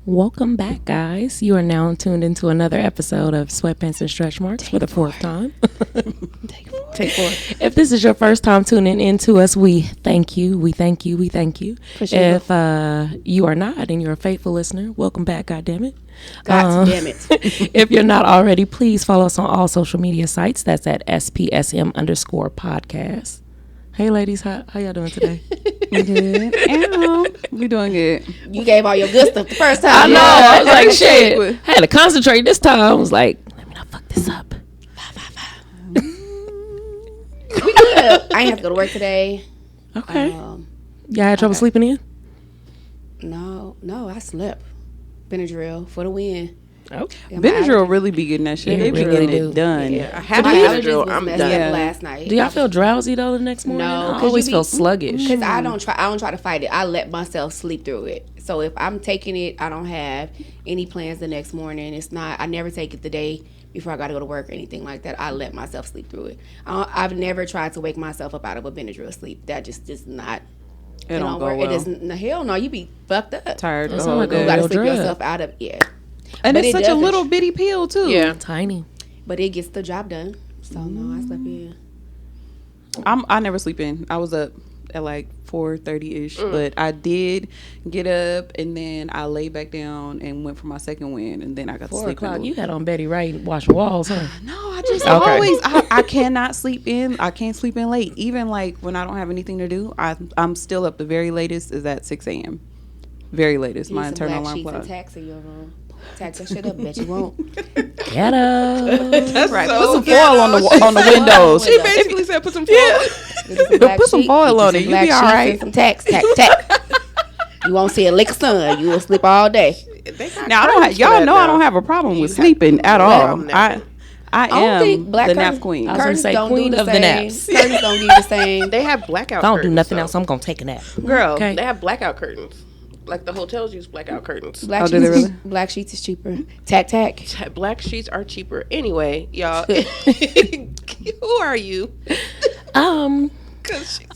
Welcome back, guys. You are now tuned into another episode of Sweatpants and Stretch-Marks for the fourth time. Take four. If this is your first time tuning into us, we thank you. We thank you. We thank you. Sure. If you are not and you're a faithful listener, welcome back, goddammit. If you're not already, please follow us on all social media sites. That's at SPSM_podcast. Hey, ladies, how y'all doing today? We good. We doing good. You gave all your good stuff the first time. I know. I was like, shit. I had to concentrate this time. I was like, let me not fuck this up. We good. I ain't have to go to work today. Okay. Y'all had trouble sleeping in? No, I slept. Benadryl for the win. Okay. Yeah, Benadryl really be getting that shit. They be getting it done. Yeah, I have Benadryl. I'm done. Last night. Do y'all feel drowsy though the next morning? No, I always feel sluggish. Because I don't try to fight it. I let myself sleep through it. So if I'm taking it, I don't have any plans the next morning. It's not. I never take it the day before I got to go to work or anything like that. I let myself sleep through it. I've never tried to wake myself up out of a Benadryl sleep. That just is not. It don't go work. well. It doesn't. Hell no, you be fucked up. Tired. It's like you got to sleep yourself out of And it's such a little bitty pill too. Yeah, tiny. But it gets the job done. So no, I slept in. I never sleep in. I was up at like 4:30ish, but I did get up and then I laid back down and went for my second win, and then I got to sleep. 4 o'clock. You had on Betty Wright washing walls, huh? No, I just always. I cannot sleep in. I can't sleep in late. Even like when I don't have anything to do, I'm still up. The very latest is at 6 a.m. Very latest. My internal alarm clock. Tax in your room. Tax that shit up. Bet you won't. Ghetto. That's right. Put some foil on the windows. She basically said put some foil. Put some foil on it. You be all right. Some tax. You won't see a lick of sun. You will sleep all day. Now I don't have a problem with sleeping at all. I am the nap queen. I was going to say queen of the naps. Curtains don't do the same. They have blackout curtains. curtains. Don't do nothing else. I'm going to take a nap. Girl, okay. They have blackout curtains. Like the hotels use blackout curtains. Black sheets is cheaper. Tack. Black sheets are cheaper. Anyway, y'all. Who are you? I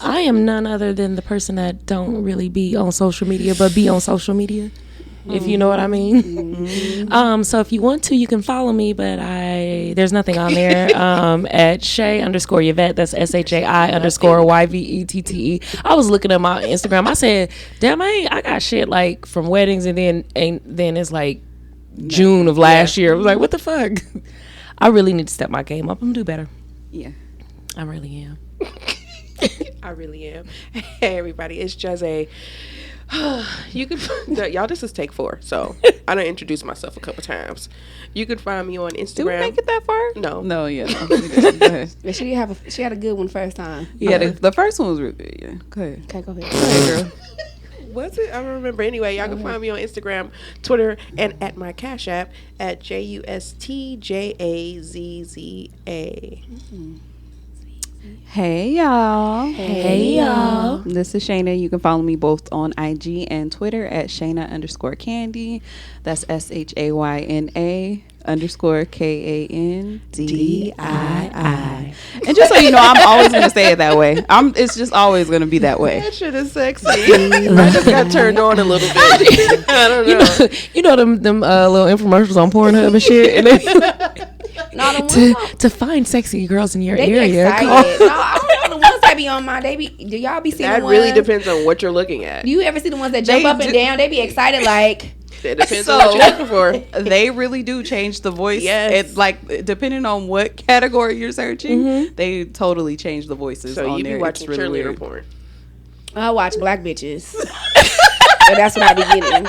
am none other than the person that don't really be on social media, but be on social media. If you know what I mean. So if you want to, you can follow me, but there's nothing on there. At Shai_Yvette. That's SHAI_YVETTE. I was looking at my Instagram. I said, damn, I got shit like from weddings, and then it's like June of last year. I was like, what the fuck? I really need to step my game up. I'm gonna do better. Yeah. I really am. I really am. Hey everybody, it's Jazzá. You can y'all. This is take 4, so I done introduced myself a couple times. You can find me on Instagram. Did we make it that far? No. Yeah. She had a good one first time. Yeah, the first one was really good. Yeah. Go ahead. Okay, go ahead. Go ahead, girl. Was it? I don't remember. Anyway, y'all can find me on Instagram, Twitter, and at my Cash App at JUSTJAZZA. Hey y'all. Hey y'all. This is Shayna. You can follow me both on IG and Twitter at Shayna_Candy. That's SHAYNA_KANDII. And just so you know, I'm always gonna say it that way. It's just always gonna be that way. That shit is sexy. I just got turned on a little bit. I don't know. You know them little infomercials on Pornhub and shit. And to find sexy girls in your area. I don't know the ones that be on my. Do y'all be seeing that the ones? Really depends on what you're looking at. Do you ever see the ones that jump up and down? They be excited like. It depends on what you're looking for. They really do change the voice. Yes. It's like depending on what category you're searching, they totally change the voices. So on you there. be watching really cheerleader weird. porn. I watch black bitches. But that's what I be getting.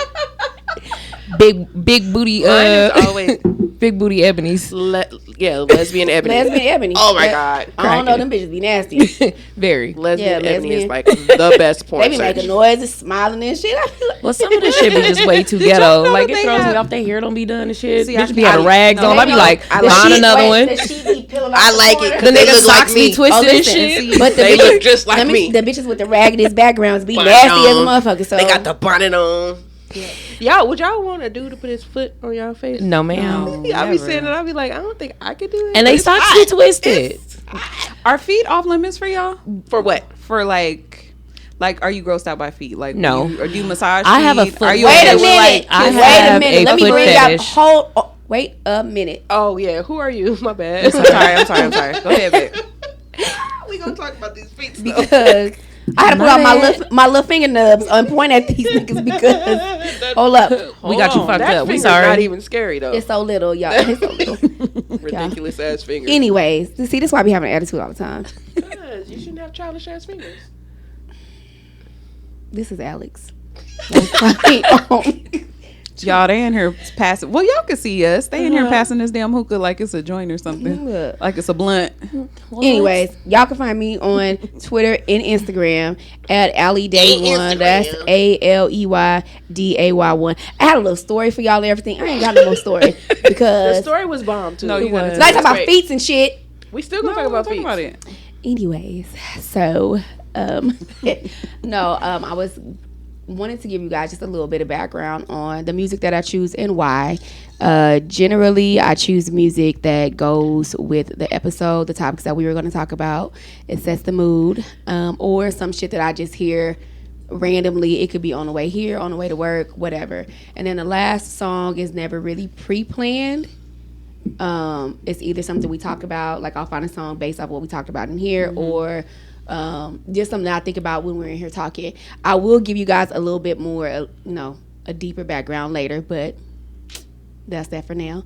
Big booty. Always big booty ebonies. Lesbian ebony. Lesbian ebony. Oh my god. I don't know, them bitches be nasty. Very. Lesbian ebony is like the best porn. They be making noises, smiling and shit. Well, some of this shit be just way too ghetto. Like it throws me off. Their hair don't be done and shit. Bitch be having rags on. I be like, find another one. I like it. The nigga socks be twisted and shit. But they look just like me. The bitches with the raggedest backgrounds be nasty as a motherfucker. So they got the bonnet on. Y'all, would y'all want a dude to put his foot on y'all face? No, ma'am. I'll be saying it. I'll be like, I don't think I could do it. And they socks be twisted. Are feet off limits for y'all? For what? For like Like, are you grossed out by feet? Like, No. or do you massage? I have a feet? foot. Are you Wait a okay with, minute. like, I Wait a have minute. a Let me foot bring out. fetish. Wait a minute. Oh yeah, who are you? My bad. I'm sorry. Go ahead, babe. We gonna talk about these feet stuff. Because I had to pull out my little finger nubs and point at these niggas because hold up, We got you fucked that up. We finger's sorry. not even scary though. it's so little, y'all. It's so little. Ridiculous ass fingers. Anyways, see, this is why I be having an attitude all the time. Because you shouldn't have childish ass fingers. This is Alex. Y'all, they in here passing. Well, y'all can see us. They in here passing this damn hookah like it's a joint or something. Look. Like it's a blunt. Anyways, y'all can find me on Twitter and Instagram at AlleyDay1. That's ALEYDAY1. I had a little story for y'all and everything. I ain't got no more story The because story was bomb too. No, you gotta like talk about feet and shit. We still gonna talk about feet. it. Anyways, so I was wanted to give you guys just a little bit of background on the music that I choose and why. Generally, I choose music that goes with the episode, the topics that we were going to talk about. It sets the mood, or some shit that I just hear randomly. It could be on the way here, on the way to work, whatever. And then the last song is never really pre-planned. It's either something we talk about, like I'll find a song based off what we talked about in here, or just something that I think about when we're in here talking. I will give you guys a little bit more, a deeper background later, but that's that for now.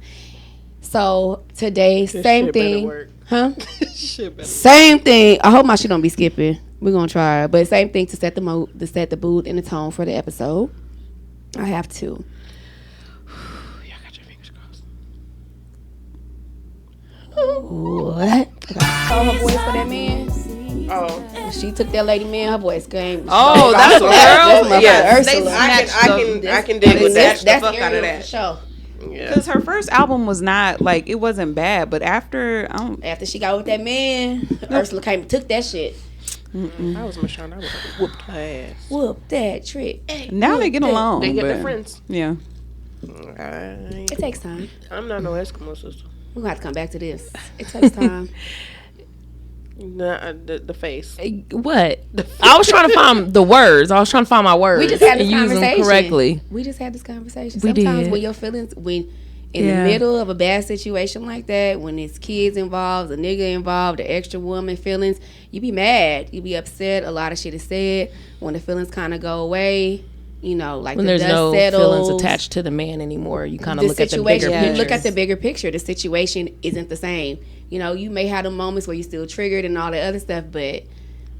So today, same thing, huh? Same thing. I hope my shit don't be skipping. We're gonna try, but same thing to set the mood, to set the mood and the tone for the episode. I have to. Y'all got your fingers crossed. What? Oh, her voice for that man. Oh, She took that lady man. Her voice came. Oh, that's girl. girl. yeah. Ursula. I can dig with that. That's fuck out of Ariel that. for sure. Yeah. Because her first album was not like, it wasn't bad, but after After she got with that man, Ursula came and took that shit. I was Michonne. I would have whooped her ass. Whoop that trick. now they get along. They get but, their friends. Yeah. It takes time. I'm not no Eskimo sister. We're gonna have to come back to this. It takes time. Nah, the face. What? I was trying to find the words. I was trying to find my words. We just had this and use them conversation. correctly. We just had this conversation. We Sometimes did. when your feelings, when in Yeah. the middle of a bad situation like that, when there's kids involved, a nigga involved, the extra woman feelings, you be mad, you be upset. A lot of shit is said. When the feelings kind of go away, like When the there's dust no settles, feelings attached to the man anymore, you kind of look at the bigger situation. picture. You look at the bigger picture. The situation isn't the same. You may have the moments where you're still triggered and all that other stuff, but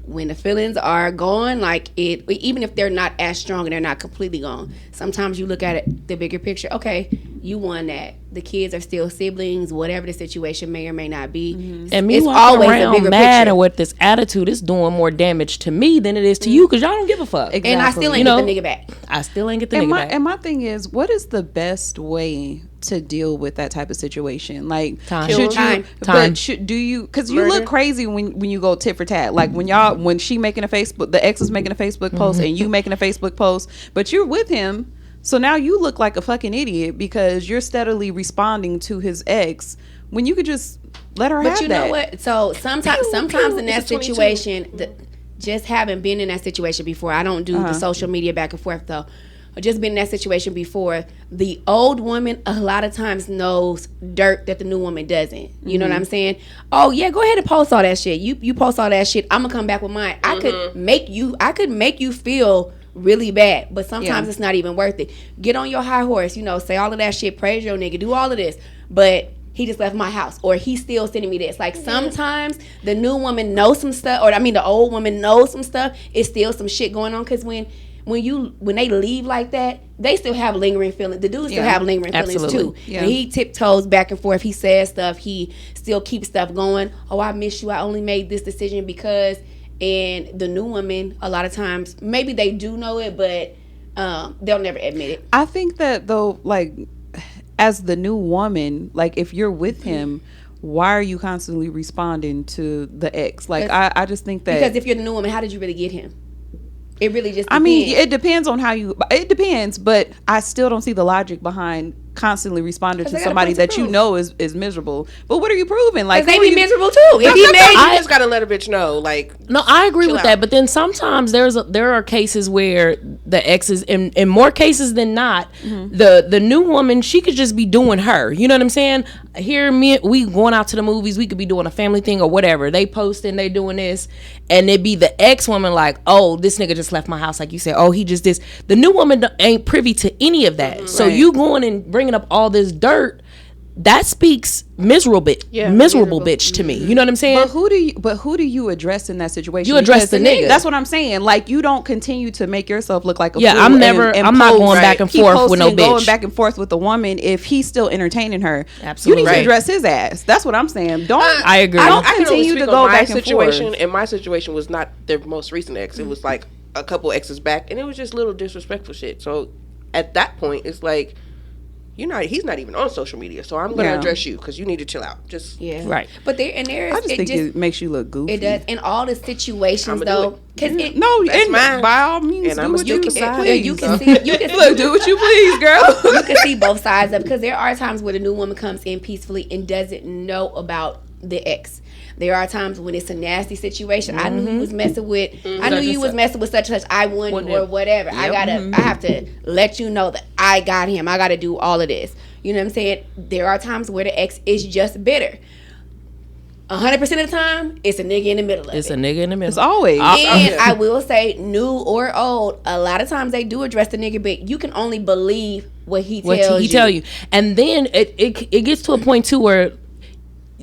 when the feelings are gone, like even if they're not as strong and they're not completely gone, sometimes you look at it, the bigger picture. Okay, you won that. The kids are still siblings, whatever the situation may or may not be. Mm-hmm. And me it's walking always a around bigger mad picture. and with this attitude, it's doing more damage to me than it is to you because y'all don't give a fuck. Exactly. And I still ain't get the nigga back. I still ain't get the And nigga my, back. and my thing is, what is the best way to deal with that type of situation? Like, Time. should you? Time. But do you? Because you Murder. look crazy when you go tit for tat. Like when she making a Facebook, the ex is making a Facebook post, and you making a Facebook post, but you're with him. So now you look like a fucking idiot because you're steadily responding to his ex when you could just let her have But you that. know what? So sometimes in that It's a 22. situation, just having been in that situation before, I don't do the social media back and forth though. I've just been in that situation before. The old woman a lot of times knows dirt that the new woman doesn't. You know what I'm saying? Oh yeah, go ahead and post all that shit. You post all that shit. I'm gonna come back with mine. I could make you feel really bad, but sometimes it's not even worth it. Get on your high horse, say all of that shit, praise your nigga, do all of this, but he just left my house, or he's still sending me this. Like sometimes the new woman knows some stuff, or the old woman knows some stuff. It's still some shit going on because when they leave like that, they still have lingering feelings. The dudes still have lingering feelings Absolutely. too. Yeah. And he tiptoes back and forth. He says stuff. He still keeps stuff going. Oh, I miss you. I only made this decision because. And the new woman, a lot of times, maybe they do know it, but they'll never admit it. I think that though, like as the new woman, like if you're with him, why are you constantly responding to the ex? Like I just think that Because if you're the new woman, how did you really get him? It really just depends. I mean, it depends on how you. It depends, but I still don't see the logic behind constantly responding to they got somebody nothing to that you prove. know is miserable. But what are you proving? Like, They who be you- miserable too. If he made I just gotta let a bitch know, like, No, I agree Chill with out. that. But then sometimes there are cases where the exes, in more cases than not, the new woman, she could just be doing her. You know what I'm saying? Here, we going out to the movies. We could be doing a family thing or whatever. They posting, they doing this, and it be the ex woman like, oh, this nigga just left my house, like you said. Oh, he just this. The new woman ain't privy to any of that. So Right. you going and bringing up all this dirt. That speaks miserable bitch to me. You know what I'm saying? But who do you address in that situation? You address Because the nigga. That's what I'm saying. Like, you don't continue to make yourself look like a Yeah, fool. I'm never- and I'm not post- going back and keep forth with no posting, going bitch. back and forth with the woman if he's still entertaining her. Absolutely. You need Right. to address his ass. That's what I'm saying. Don't. I agree. Don't I can only continue speak to on go my back and situation, forth. and my situation was not the most recent ex. It was like a couple exes back, and it was just little disrespectful shit. So at that point, it's like, he's not even on social media, so I'm gonna Yeah. address you because you need to chill out. Just Yeah. Right. But there is. I just think it makes you look goofy. It does in all the situations I'ma do though, because it. No, That's and mine. by all means, And do I'ma what you stick can. beside Yeah, it. you So- can see. You can Look, do what you please, girl. you can see both sides of, because there are times where the new woman comes in peacefully and doesn't know about the ex. There are times when it's a nasty situation. I knew you was messing with. I knew you was messing with such and such. I wouldn't, or whatever. I gotta. I have to let you know that I got him. I gotta do all of this. You know what I'm saying? There are times where the ex is just bitter. 100% of the time, it's a nigga in the middle of It's it. a nigga in the middle. It's always. And I will say, new or old, a lot of times they do address the nigga, but you can only believe what he What tells he you. tell you, and then it gets to a point too where,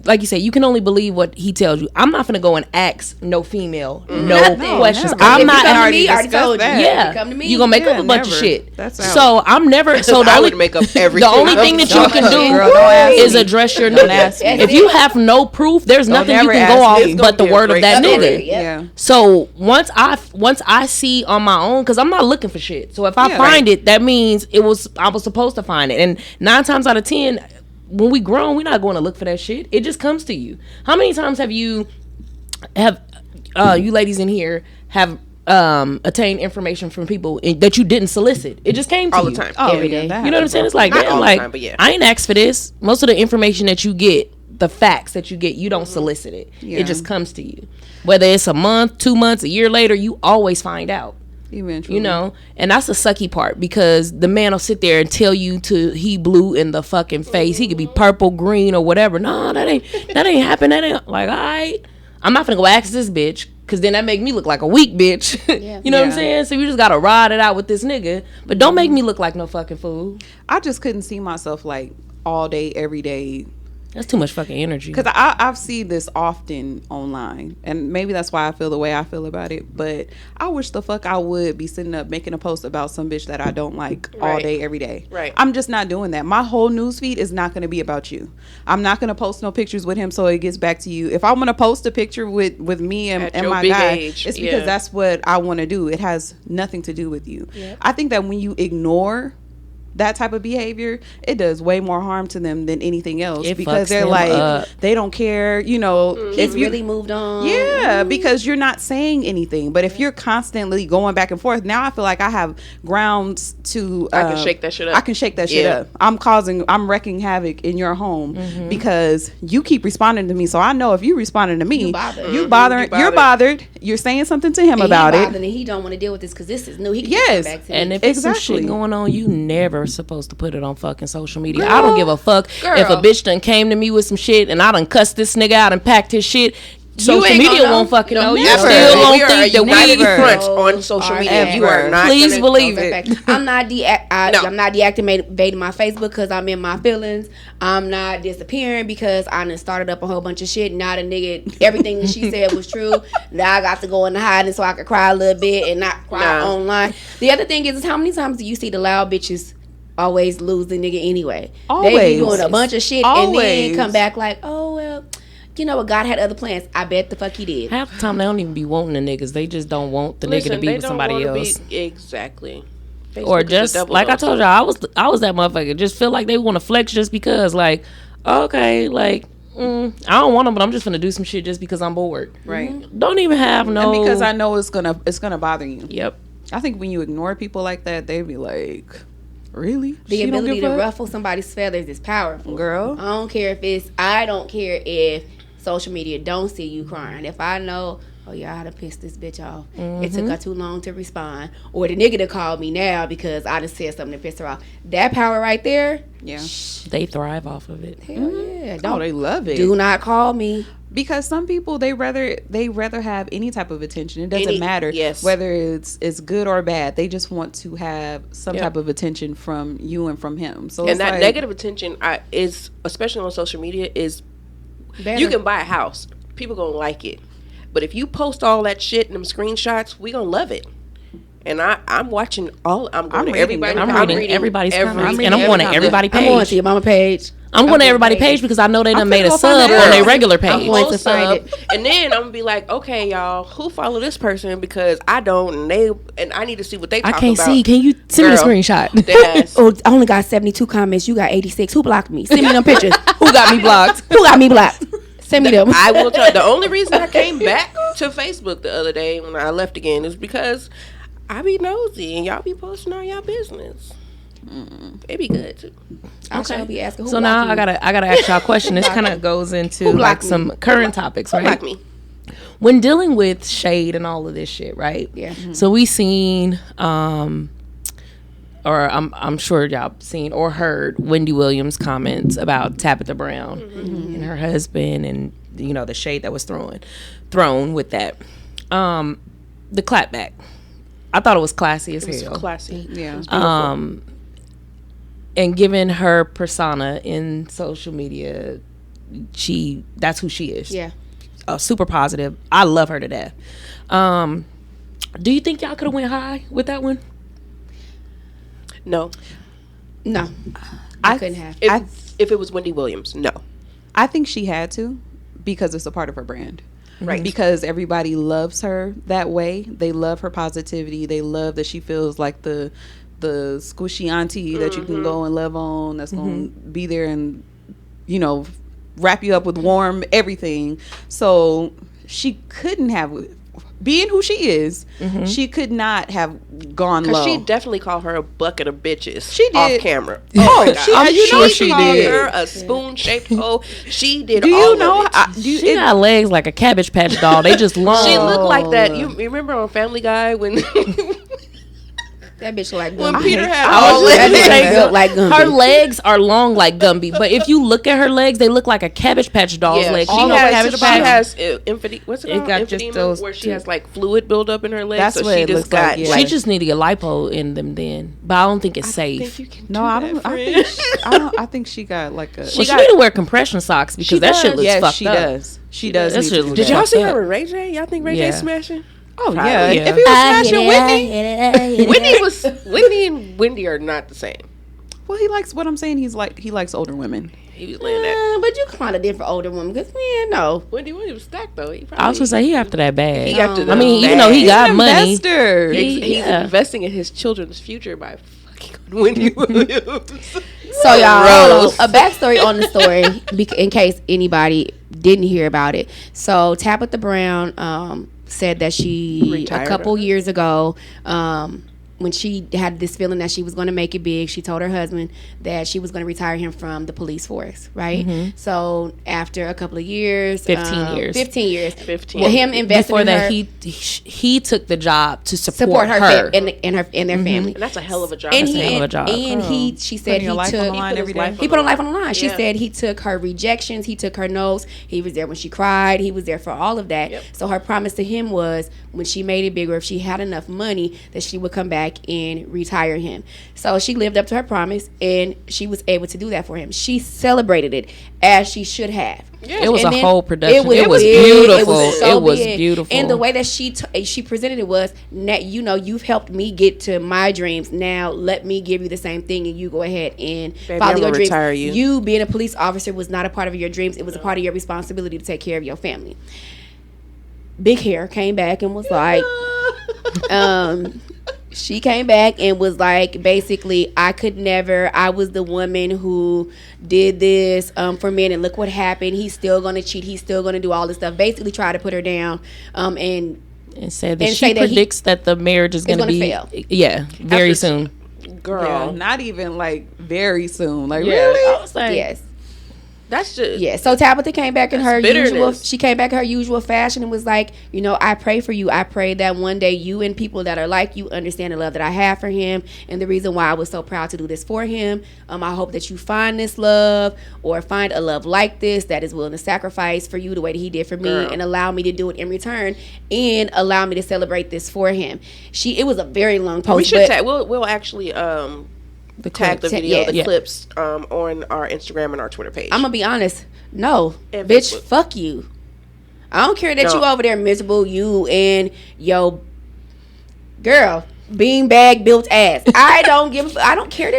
like you said, you can only believe what he tells you. I'm not gonna go and ask no female, no Nothing. questions. never. I'm If not. you come to already me, I already discussed told you. that. Yeah, If you come to me, you gonna make Yeah, up a bunch of never. shit. That's out. So I'm never. So the I only would make up everything. the only thing that you Don't can ask do me, girl. Don't ask is me. address your Don't nigga. ask me. If you have no proof, there's nothing you never can ask go me. off It's gonna but the be a word of great that story. nigga. Yep. Yeah. So once I see on my own, because I'm not looking for shit. So if I Yeah. find it, that means I was supposed to find it. And 9 times out of 10, when we grown, we're not going to look for that shit. It just comes to you. How many times have you ladies in here have attained information from people that you didn't solicit? It just came to all the you. time. Oh, Every yeah, day. that You know what I'm saying? It's like, Not damn, all the like time, but yeah. I ain't asked for this. Most of the information that you get, the facts that you get, you don't solicit it. Yeah. It just comes to you. Whether it's a month, 2 months, a year later, you always find out. Eventually. You know, and that's the sucky part, because the man will sit there and tell you to he blue in the fucking face. He could be purple, green, or whatever. No, that ain't happen. That ain't like, all right. I'm not gonna go ask this bitch, because then that make me look like a weak bitch. Yeah. You know what I'm Yeah. saying? So you just gotta ride it out with this nigga, but don't make me look like no fucking fool. I just couldn't see myself like all day, every day. That's too much fucking energy. Because I've seen this often online, and maybe that's why I feel the way I feel about it. But I wish the fuck I would be sitting up making a post about some bitch that I don't like all Right. day, every day. Right. I'm just not doing that. My whole news feed is not going to be about you. I'm not going to post no pictures with him so it gets back to you. If I want to post a picture with me and your my big guy, age, it's because yeah. that's what I want to do. It has nothing to do with you. Yep. I think that when you ignore that type of behavior, it does way more harm to them than anything else, It because fucks they're them like up. they don't care, you know. It's really moved on. Yeah, because you're not saying anything. But if you're constantly going back and forth, now I feel like I have grounds to I can shake that shit up. I can shake that shit Yeah. up. I'm wrecking havoc in your home because you keep responding to me. So I know if you responding to me, You bothered. you bothering, You you're bothered. You're saying something to him And about he it. bothered and he don't want to deal with this because this is new. He can Yes. come back to And me. if it's some Exactly. shit going on, you never supposed to put it on fucking social media. I don't give a fuck if a Girl. bitch done came to me with some shit and I done cussed this nigga out and packed his shit. Social ain't media gonna know. won't fucking know. You never. still We don't are think a that united we. front on social media. You are not. Please gonna- believe Those are it. facts. I'm not No. I'm not deactivating my Facebook because I'm in my feelings. I'm not disappearing because I done started up a whole bunch of shit. Now the nigga, everything that she said was true. Now I got to go in the hiding so I could cry a little bit and not cry Nah. online. The other thing is how many times do you see the loud bitches always lose the nigga anyway? They Always. be doing a bunch of shit and Always. then come back like, oh well, you know what? God had other plans. I bet the fuck he did. Half the time they don't even be wanting the niggas. They just don't want the Listen, nigga to be they with don't somebody wanna else. Exactly. Or Facebook is a just double like I dose. told y'all, I was that motherfucker. Just feel like they want to flex just because, like, okay, like I don't want them, but I'm just gonna do some shit just because I'm bored. Right. Don't even have no. And because I know it's gonna bother you. Yep. I think when you ignore people like that, they be like, Really? The She don't ability give to a fuck? ruffle somebody's feathers is powerful. Girl. I don't care if social media don't see you crying. If I know, oh yeah, I done pissed this bitch off. It took her too long to respond. Or the nigga that called me now because I just said something that pissed her off. That power right there, Yeah. They thrive off of it. hell yeah. Oh, they love it. Do not call me. Because some people they rather have any type of attention. It doesn't matter whether it's good or bad. They just want to have some type of attention from you and from him. So and that negative attention is, especially on social media, is better. You can buy a house, people gonna like it, but if you post all that shit and them screenshots, we gonna love it. And I'm watching all. I'm reading everybody's comments, and I'm going to everybody's page. I'm going to your mama page. I'm going to everybody's page because I know they done made a sub on their regular page. I'm going to find it. And then I'm gonna be like, okay, y'all, who follow this person? Because I don't, and I need to see what they talking about. I can't see. Can you send me a screenshot? Oh, I only got 72 comments. You got 86. Who blocked me? Send me them pictures. Who got me blocked? Who got me blocked? Send me them. I will tell. The only reason I came back to Facebook the other day when I left again is because I be nosy and y'all be posting all y'all business. It be good too. I shall be asking. Who so now I gotta ask y'all a question. This kind of goes into like some current topics, right? Who blocked me? When dealing with shade and all of this shit, right? Yeah. So we seen, or I'm sure y'all seen or heard Wendy Williams comments about Tabitha Brown and her husband, and you know the shade that was thrown with that. The clapback. I thought it was classy as hell. It was classy. Yeah. And given her persona in social media, that's who she is. Yeah. Super positive. I love her to death. Do you think y'all could have went high with that one? No. I couldn't have. If it was Wendy Williams, no. I think she had to because it's a part of her brand. Right. Because everybody loves her that way. They love her positivity. They love that she feels like the squishy auntie that you can go and love on, that's going to be there and, you know, wrap you up with warm everything. So she couldn't have, being who she is, she could not have gone low. Because she definitely called her a bucket of bitches. She did. Off camera. I'm sure she called did. her a spoon-shaped hoe. She did Do all you know? of it. She got legs like a Cabbage Patch doll. They just long. She looked like that. You remember on Family Guy when... That bitch like when Gumby. Peter had I all was just legs. saying, built like Gumby. her legs are long like Gumby, but if you look at her legs, they look like a Cabbage Patch doll's legs. She You know has, Cabbage she Patch. has what's it It called? got just Emphysema, those where she two. has like fluid buildup in her legs. That's so what she it just looks got like, yeah. She like, just need to get lipo in them then, but I don't think it's safe. think you can No, do I that, don't. friend. I think she got like a. Well, she need to wear compression socks because that shit looks yes, fucked she up. does. She does. That need shit to do looks Did that. y'all see fucked her up. with Ray J? Y'all think Ray Yeah. J smashing? Oh Probably, yeah. yeah. If he was smashing Whitney, Whitney and Wendy are not the same. well, he likes what I'm saying. He likes older women. He was laying that. But you kind of different older woman because man, no. Wendy Williams stacked though. He I was gonna say he after that bag. He after I mean, the even though he bag. got He's an money, investor. He's investing in his children's future by fucking Wendy Williams. So y'all, Gross. a backstory on the story in case anybody didn't hear about it. So Tabitha Brown said that she Retired. a couple years ago when she had this feeling that she was going to make it big, she told her husband that she was going to retire him from the police force, right? So after a couple of years, 15 years. 15 years, 15. well, him investing before in that her, he took the job to support support her, her. and their family. And that's a hell of a job. And That's a he hell of a job. and she said Putting he your life took on the line every day. he put her life on the line. She Yeah. said he took her rejections. He took her no's. He was there when she cried. He was there for all of that. Yep. So her promise to him was when she made it bigger, if she had enough money, that she would come back and retire him. So she lived up to her promise, and she was able to do that for him. She celebrated it as she should have. It was And a then whole production. It was big. beautiful. so It was big. beautiful. And the way that she presented it was, you know, you've helped me get to my dreams. Now let me give you the same thing, and you go ahead and Baby, follow I'm your gonna dreams. retire you. You being a police officer was not a part of your dreams. It was a part of your responsibility to take care of your family. Big Hair came back and was like, she came back and was like, basically, I was the woman who did this for men, and look what happened. He's still going to cheat. He's still going to do all this stuff. Basically try to put her down and and said that and she say that predicts that the marriage is going to gonna be fail. Yeah, very After soon. girl. not even like very soon. Like Yeah, really? I was like, Yes. That's just Yeah, so Tabitha came back in her bitterness. usual. She came back in her usual fashion and was like, you know, I pray for you. I pray that one day you and people that are like you understand the love that I have for him, and the reason why I was so proud to do this for him. I hope that you find this love, or find a love like this that is willing to sacrifice for you the way that he did for me, Girl. and allow me to do it in return, and allow me to celebrate this for him. It was a very long post. we should but we'll actually tag the video, yeah. the clips on our Instagram and our Twitter page. I'm gonna be honest. No, And bitch, Facebook. fuck you. I don't care that No. you over there miserable, you and yo girl, beanbag built ass. I don't care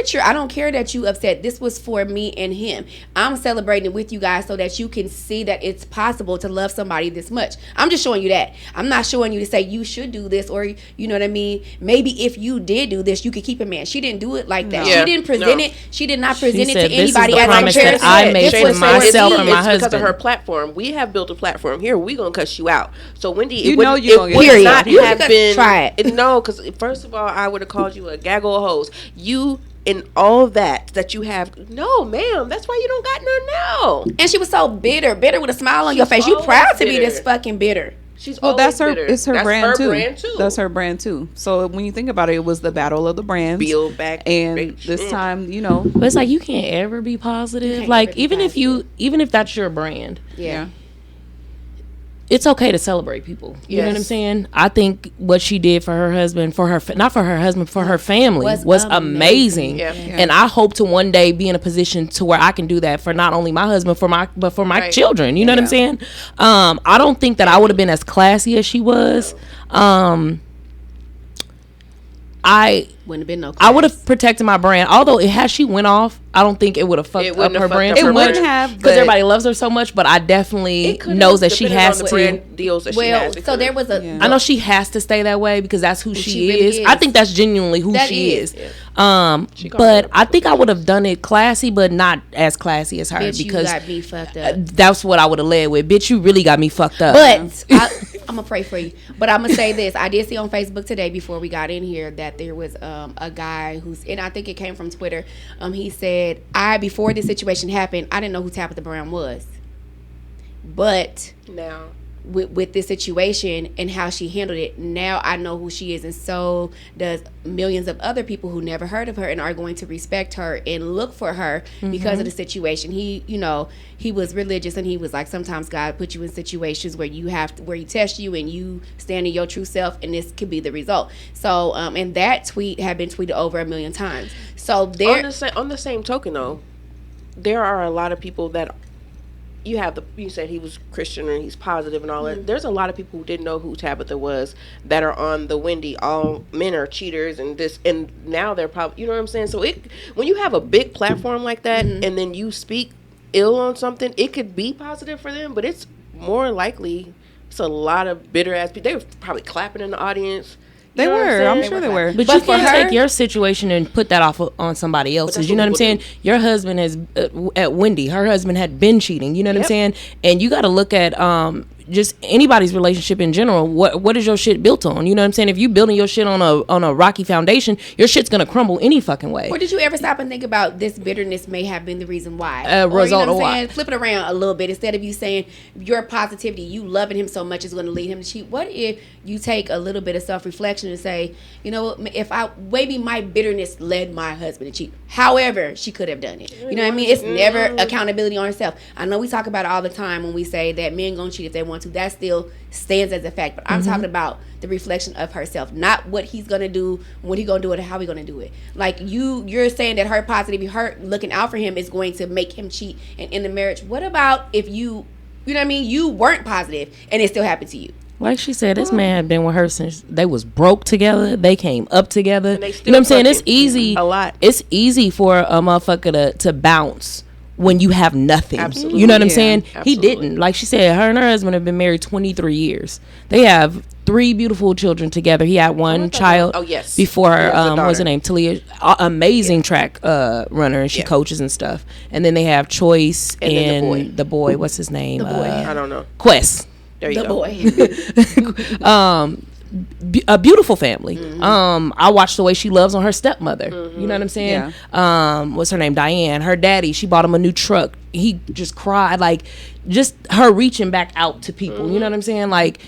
that you upset. This was for me and him. I'm celebrating it with you guys so that you can see that it's possible to love somebody this much. I'm just showing you that. I'm not showing you to say you should do this, or you know what I mean. Maybe if you did do this, you could keep a man. She didn't do it like that. No. Yeah. She didn't present No. it. She did not present it said, to "This is anybody the as a promise that comparison." I made This to was myself for and me. my It's because of husband. her platform. We have built a platform here. We gonna cuss you out. So Wendy, You it would, know you gonna it get would cussed not out. You have could been. try it. No, because first of all, I would have called you a gaggle of hoes. You and all that you have. No, ma'am. That's why you don't got none now. And she was so bitter with a smile on your She's face. You always proud to be bitter. this fucking bitter. She's Well, always that's her. bitter. It's her That's brand too. brand too. That's her brand too. So when you think about it, it was the battle of the brands. Build back, and bitch. this time, you know, But it's like you can't ever be positive. can't Like ever be even if that's your brand, Yeah. it's okay to celebrate people. You know what I'm Yes. saying? I think what she did for her husband, not for her husband, for her family was amazing. Yeah. And I hope to one day be in a position to where I can do that for not only my husband, but for my Right. children. You know what I'm saying? I don't think that I would have been as classy as she was. I Wouldn't have been no would have protected my brand. Although had she went off, I don't think it would have fucked It up wouldn't her have fucked brand up too her much. brand. have, Because but- everybody loves her so much. But I definitely It could knows have, that she depending has on the to. brand deals that she Well, has. so there was a. Yeah. I know she has to stay that way because that's who she really is. is. I think that's genuinely who That she is. is. called But her I think I would have done it classy, but not as classy as her Bitch, because you got me fucked up. that's what I would have led with. Bitch, you really got me fucked up. But I'm gonna pray for you. But I'm gonna say this: I did see on Facebook today before we got in here that there was a guy and I think it came from Twitter. He said, before this situation happened, I didn't know who Tabitha Brown was, but now. with this situation and how she handled it, now I know who she is, and so does millions of other people who never heard of her and are going to respect her and look for her because of the situation. He was religious, and he was like, sometimes God put you in situations where where he tests you and you stand in your true self, and this could be the result. So and that tweet had been tweeted over 1 million times. So there On the same token, though, there are a lot of people that you said he was Christian and he's positive and all that. There's a lot of people who didn't know who Tabitha was that are on the Wendy. All men are cheaters and this, and now they're probably, you know what I'm saying? So when you have a big platform like that and then you speak ill on something, it could be positive for them, but it's more likely it's a lot of bitter ass people. They were probably clapping in the audience. they You know what were. saying? I'm sure they were. But you can't take your situation and put that off on somebody else's. that's You know what I'm what saying? people Your husband has at Wendy. Her husband had been cheating. You know what I'm Yep. saying? And you got to look at just anybody's relationship in general. What is your shit built on? You know what I'm saying? If you building your shit on a rocky foundation, your shit's gonna crumble any fucking way. Or did you ever stop and think about this bitterness may have been the reason why? Result of what I'm what? saying? Flip it around a little bit. Instead of you saying your positivity, you loving him so much is going to lead him to cheat. What if you take a little bit of self-reflection and say, you know, maybe my bitterness led my husband to cheat. However, she could have done it. You know what I mean? It's never accountability on herself. I know we talk about it all the time when we say that men gonna cheat if they want to. That still stands as a fact. But I'm talking about the reflection of herself, not what he's gonna do, when he gonna do it, or how he gonna do it. Like you're saying that her positivity, her looking out for him is going to make him cheat and end the marriage. What about if you know what I mean, you weren't positive and it still happened to you? Like she said, this man had been with her since they was broke together. They came up together. And they You still know what I'm saying? It's fucking easy. a lot. It's easy for a motherfucker to bounce when you have nothing. Absolutely. You know what I'm Yeah. saying? He Absolutely. didn't. Like she said, her and her husband have been married 23 years. They have 3 beautiful children together. He had one child. Oh, yes. Before He has a what's her daughter. name? Talia, amazing track runner, and she coaches and stuff. And then they have Choice And then and the boy. What's his name? The boy. I don't know. Quest. There you The go. boy. a beautiful family. I watched the way she loves on her stepmother. You know what I'm saying? What's her name? Diane. Her daddy, she bought him a new truck. He just cried, like, just her reaching back out to people. You know what I'm saying? Like,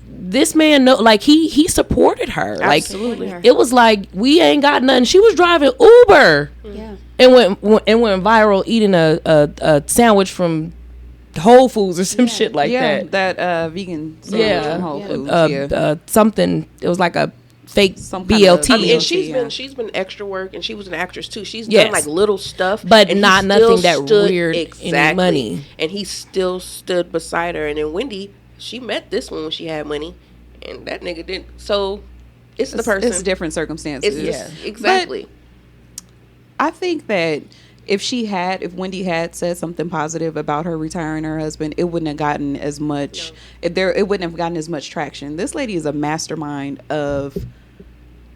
this man, like, he supported her. Absolutely. Like, it was like, we ain't got nothing. She was driving Uber. Yeah. And went viral eating a sandwich from Whole Foods or some shit like that. that vegan sandwich from Whole Foods. Something. It was like a fake Some BLT. kind of- And she's been extra work, and she was an actress too. She's done like little stuff, but and not he nothing still that reared any money. And he still stood beside her. And then Wendy, she met this one when she had money, and that nigga didn't. So it's the person. It's different circumstances. Exactly. But I think that if Wendy had said something positive about her retiring her husband, it wouldn't have gotten as much. It wouldn't have gotten as much traction. This lady is a mastermind of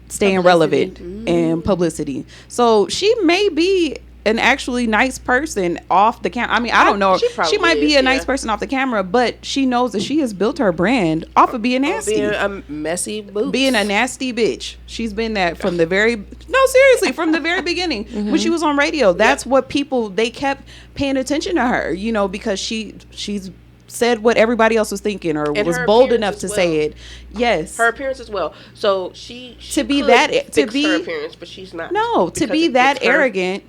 staying relevant and publicity. So she may be an actually nice person off the camera. I mean, I don't know. She might be a nice person off the camera, but she knows that she has built her brand off of being nasty. Being a messy boots. Being a nasty bitch. She's been that from the very from the very beginning when she was on radio. That's what they kept paying attention to her, you know, because she's said what everybody else was thinking, or was bold enough to say it. Yes, her appearance as well. So she to be that her appearance, but she's not. No, to be that arrogant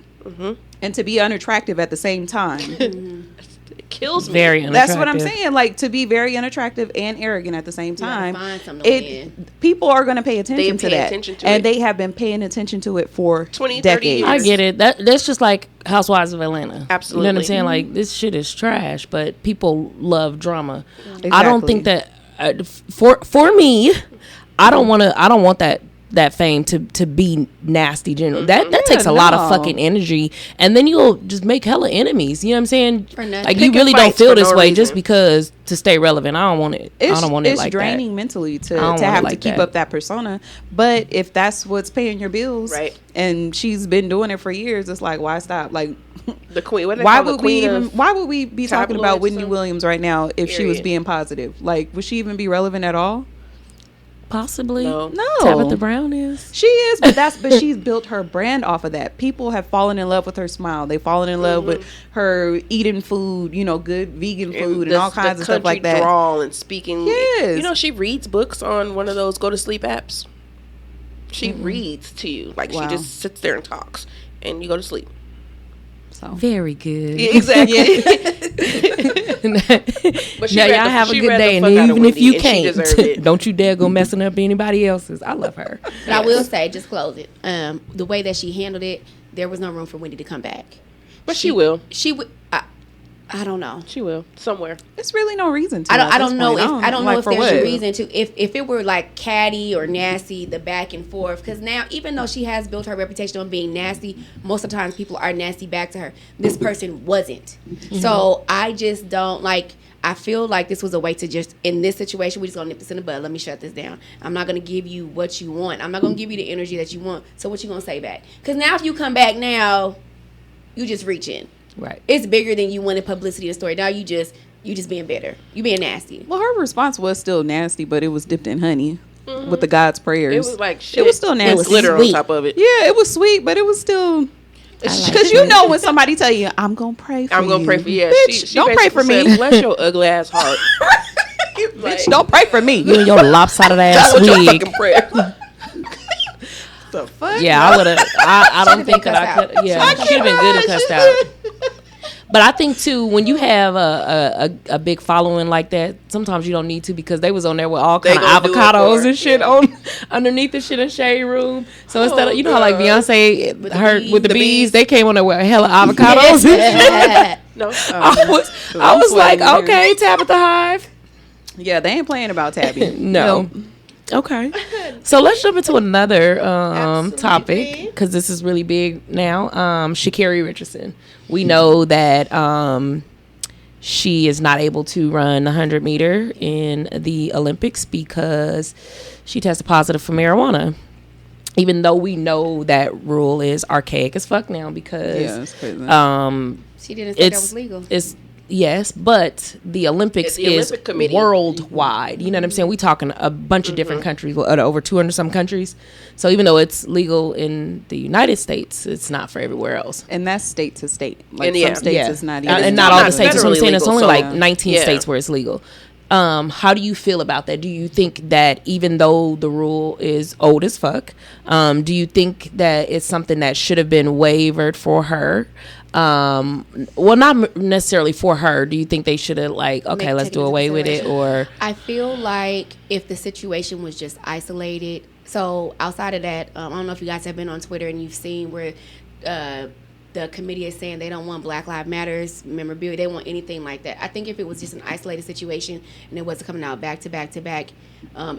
and to be unattractive at the same time. It kills me. Very unattractive. That's what I'm saying. Like, to be very unattractive and arrogant at the same time. Find something to win. People are going to pay attention to that, and they have been paying attention to it for 20, 30 decades. years. I get it. That's just like Housewives of Atlanta. Absolutely. You know what I'm saying? Like, this shit is trash, but people love drama. Exactly. I don't think that for me, I don't want that fame to be nasty general. That takes a lot of fucking energy, and then you'll just make hella enemies. You know what I'm saying? For nothing. Like, you really don't feel this way just because to stay relevant. I don't want it. I don't want it like that. It's draining mentally to have to keep up that persona. But if that's what's paying your bills, right? And she's been doing it for years, it's like, why stop? Like, the queen. Why would we be talking about Wendy Williams right now if she was Period. being positive? Like, would she even be relevant at all? Possibly. No. Tabitha Brown is. She is, but she's built her brand off of that. People have fallen in love with her smile. They've fallen in love with her eating food, you know, good vegan food and all kinds of stuff like that. Drawl and speaking. Yes. You know, she reads books on one of those go to sleep apps. She reads to you. Like, she just sits there and talks, and you go to sleep. So Very good. Yeah, exactly. But now y'all have a good day, and even if you can't, don't you dare go messing up anybody else's. I love her. But I will say, just close it. The way that she handled it, there was no room for Wendy to come back. But she will. She would. I don't know. She will somewhere. It's really no reason to. I don't know if there's a reason to. If it were like catty or nasty, the back and forth. Because now, even though she has built her reputation on being nasty, most of the times people are nasty back to her. This person wasn't. So I just don't like. I feel like this was a way to just, in this situation, we're just going to nip this in the bud. Let me shut this down. I'm not going to give you what you want. I'm not going to give you the energy that you want. So what you going to say back? Because now if you come back now, you just reach in. Right. It's bigger than you wanted publicity of the story. Now you just being bitter. You being nasty. Well, her response was still nasty, but it was dipped in honey with the God's prayers. It was like shit. It was still nasty. It was glitter sweet. on top of it. Yeah, it was sweet, but it was still. Because you know when somebody tell you, "I'm gonna pray for you," I'm gonna pray for you. Yeah, bitch, she don't pray for me. said, bless your ugly ass heart. Bitch, don't pray for me. You and your lopsided ass That was your wig. fucking prayer. The fuck? Yeah, I would have. I don't think that I could. Yeah, she'd have been good and cussed out. But I think too, when you have a big following like that, sometimes you don't need to, because they was on there with all kind of avocados and shit on underneath the shit in shade room. So instead of, you know how like Beyonce with the bees, they came on there with hella avocados and shit. No, I was like, okay, Tabitha Hive. Yeah, they ain't playing about Tabby. No. Okay. So let's jump into another topic, because this is really big now. Sha'Carri Richardson. We know that she is not able to run 100 meter in the Olympics because she tested positive for marijuana. Even though we know that rule is archaic as fuck now, because Yeah, it's crazy. She didn't say that was legal. Yes, but the Olympics The is Olympic Committee. worldwide. You know what I'm saying? We talking a bunch of different countries, over 200 some countries. So even though it's legal in the United States, it's not for everywhere else. And that's state to state. Like And some states it's not even. and not all the states. That's what I'm federally saying. It's legal, only so- like 19 states where it's legal. How do you feel about that? Do you think that even though the rule is old as fuck, do you think that it's something that should have been wavered for her? Well, not necessarily for her. Do you think they should have okay, let's do away with it? Or I feel like if the situation was just isolated. So outside of that, I don't know if you guys have been on Twitter and you've seen where the committee is saying they don't want Black Lives Matters memorabilia. They want anything like that. I think if it was just an isolated situation and it wasn't coming out back to back to back,